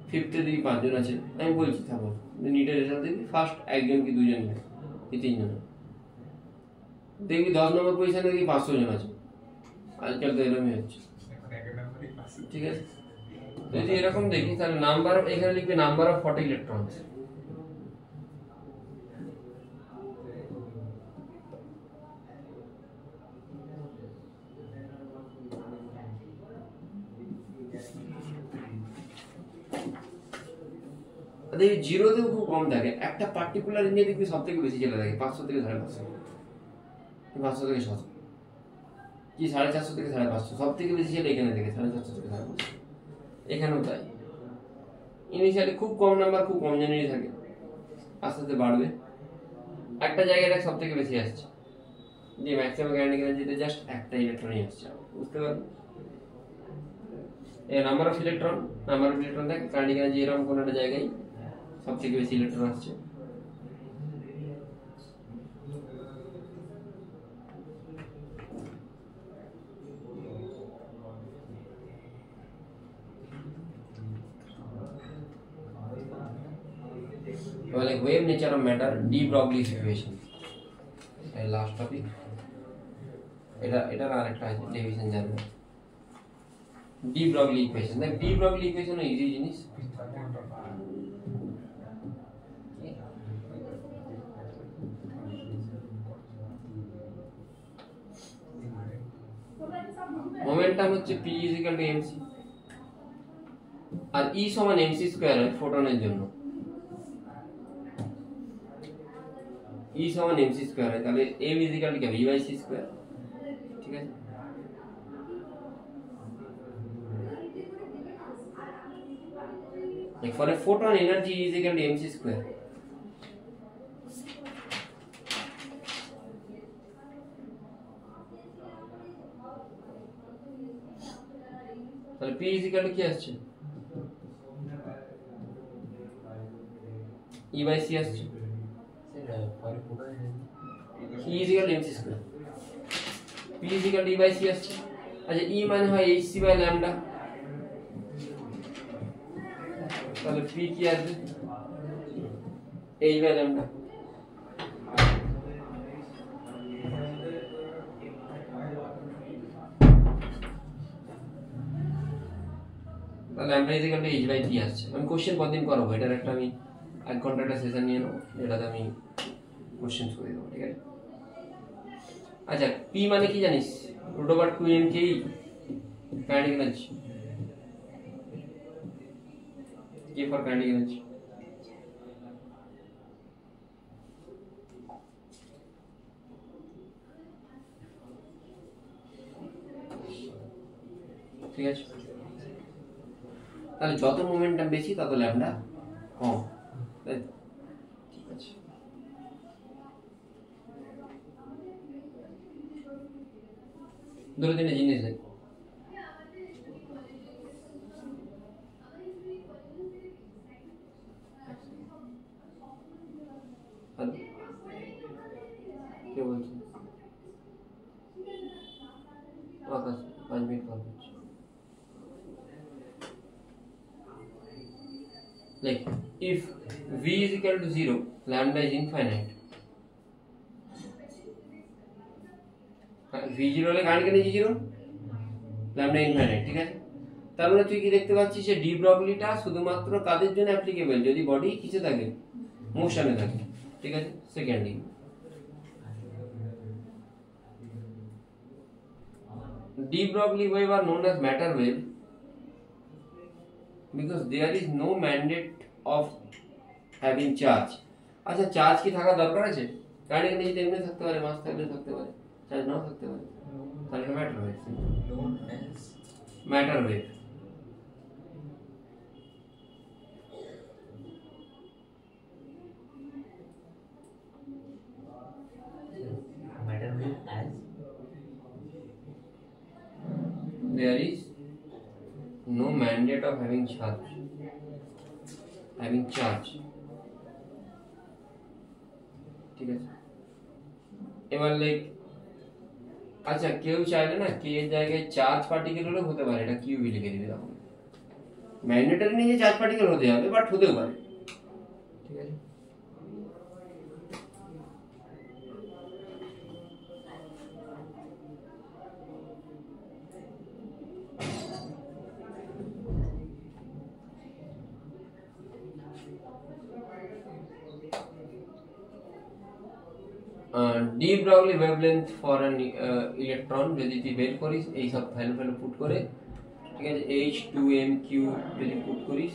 ফিফথে দেখবি 5 জন আছে। আমি বলছি থাকো, নিটের রেজাল্ট দেখবি ফার্স্ট একজন কি দুজন কি 3 জন, দেখবি 10 নম্বর পজিশনে দেখবি 500 জন আছে। আজকাল তো এরকমই হচ্ছে। ঠিক আছে? যদি এরকম দেখি তাহলে নাম্বার অফ, এখানে লিখবে নাম্বার অফ ফটো ইলেকট্রনস। দেখবি জিরোতেও খুব কম থাকে, একটা পার্টিকুলার ইঞ্জিনে দেখবি সব থেকে বেশি চলে থাকে 500 থেকে 550, 500 থেকে 600, কি 450 থেকে 550, সব থেকে বেশি চলে এখানে থেকে 450 থেকে 550। এখানেও তাই, ইনিশিয়ালি খুব কম নাম্বার, খুব কম জনেরই থাকে, আস্তে আস্তে বাড়বে। একটা জায়গায় সব থেকে বেশি আসছে, যে ম্যাক্সিমাম কাইনেটিক এনার্জিতে জাস্ট একটা ইলেকট্রনই আসছে। বুঝতে পারবে? এই নাম্বার অফ ইলেকট্রন দেখ কাইনেটিক এনার্জি এরকম কোন একটা জায়গায় সব থেকে বেশি ইলেকট্রন আসছে। like wave nature of matter, de Broglie's equation। এই লাস্ট টপিক, এটা আরেকটা আছে ডেভিশন জানবে, de Broglie ইকুয়েশন। দেখ de Broglie ইকুয়েশন ইজি জিনিস। মোমেন্টাম হচ্ছে p = mc, আর E = mc² হয় ফোটনের জন্য। E = mc² হয়, তাহলে m = কি হবে? E/c²। ঠিক আছে? For a photon energy E = mc², তাহলে পি ইজ ইকুয়াল টু কি আসছে, ই বাই সি আসছে, সেটা পরে focus E is equal to MC square, P is equal to E by C আসছে। আচ্ছা ই মানে হয় এইচ সি বাই ল্যামডা, তাহলে পি কি আসবে, এইচ বাই ল্যামডা। তাহলে lambda is equal to H by T আসছে। আমি কোশ্চেন কতদিন করাবো, এটার একটা আমি 1 ঘন্টা একটা সেশন নিয়ে নেবো, এটাতে আমি কোশ্চেন করে দেবো, ঠিক আছে। আচ্ছা পি মানে কি জানিস, root over 2m K kinetic energy, K for kinetic energy. ঠিক আছে, তাহলে যত মোমেন্টাম বেশি তত ল্যামডা কম, তাই তো? ঠিক আছে, দুটো তিনটে জিনিস দেখো। হ্যালো, কে বলছে? আকাশ 5 মিনিট কল করছে। Like if v is equal to 0, lambda is infinite. v0 হলে কারেন্ট কেন 0, lambda infinite, ঠিক আছে। তার মানে তুই কি দেখতে পাচ্ছিস যে ডি ব্রগলিটা শুধুমাত্র কাদের জন্য অ্যাপ্লিকেবল, যদি বডি কিসে থাকে, মোশনে থাকে, ঠিক আছে। Secondly de Broglie wave are known as matter wave because there is no mandate of having charge. আচ্ছা চার্জ কি থাকা দরকার আছে, কারণ এখানে যদি এমনি থাকতে পারে, মাস থাকলে থাকতে পারে, চার্জ নাও থাকতে পারে, তাহলে এটা matter wave, known as matter wave. matter wave as There is no mandate of having charge, ঠিক আছে। এবার লাইক আচ্ছা কেউ চাইলে না কে এর জায়গায় চার্জ পার্টিকেল হলেও হতে পারে, এটা কিউবি লিখে দিবে, তখন ম্যাগনেটারি নিয়ে যে চার্জ পার্টিকেল হতে হবে, বাট হতেও পারে, ঠিক আছে। De Broglie wavelength for an electron যদি তুই বের করিস এই সব ভ্যালু ভ্যালু পুট করে, ঠিক আছে, h2m3 যদি পুট করিস,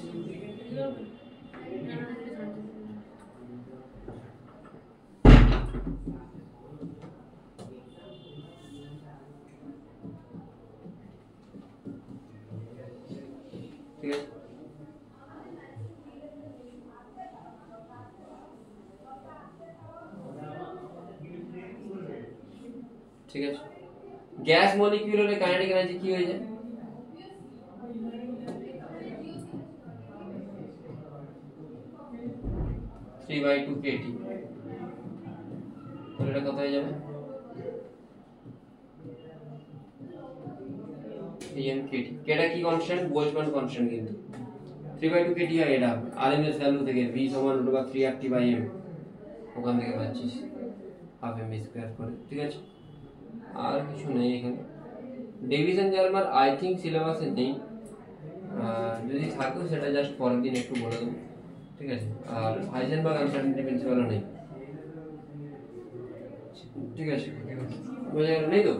ঠিক আছে। ঠিক আছে, গ্যাস মলিকিউল হলে কাইনেটিক এনার্জি কি হয়ে যায়, থ্রি বাই টু কেটি, এটা কত হয়ে যাবে, কেটি। কেটা কি কনস্ট্যান্ট, বোলজম্যান কনস্ট্যান্ট, কিন্তু 3/2 কেটি হয়, এটা আরএমএস ভ্যালু থেকে v সমান √3RT/m, ওখান থেকে পাচ্ছিস হাফ এম স্কয়ার করে, ঠিক আছে। আর কিছু নেই এখানে। ডিভিশন জার্মার আই থিঙ্ক সিলেবাসে নেই, যদি থাকো সেটা জাস্ট পরের দিন একটু বলে দেবো, ঠিক আছে। আর হাইজেনবার্গ আনসার্টেনিটি প্রিন্সিপালও নেই, ঠিক আছে। বোঝা গেল, নেই তো?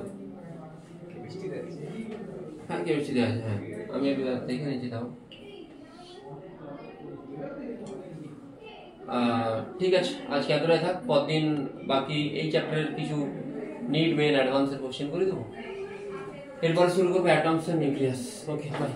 হ্যাঁ কেমিস্ট্রি আছে, হ্যাঁ আমি একটু দেখে নিচ্ছি তাও। ঠিক আছে, আজকে এতটাই থাক, পরদিন বাকি এই চ্যাপ্টারের কিছু নিড মেন অ্যাডভান্সের কোশ্চেন করে দেবো, এরপর শুরু করবো atoms and nucleus. Okay by.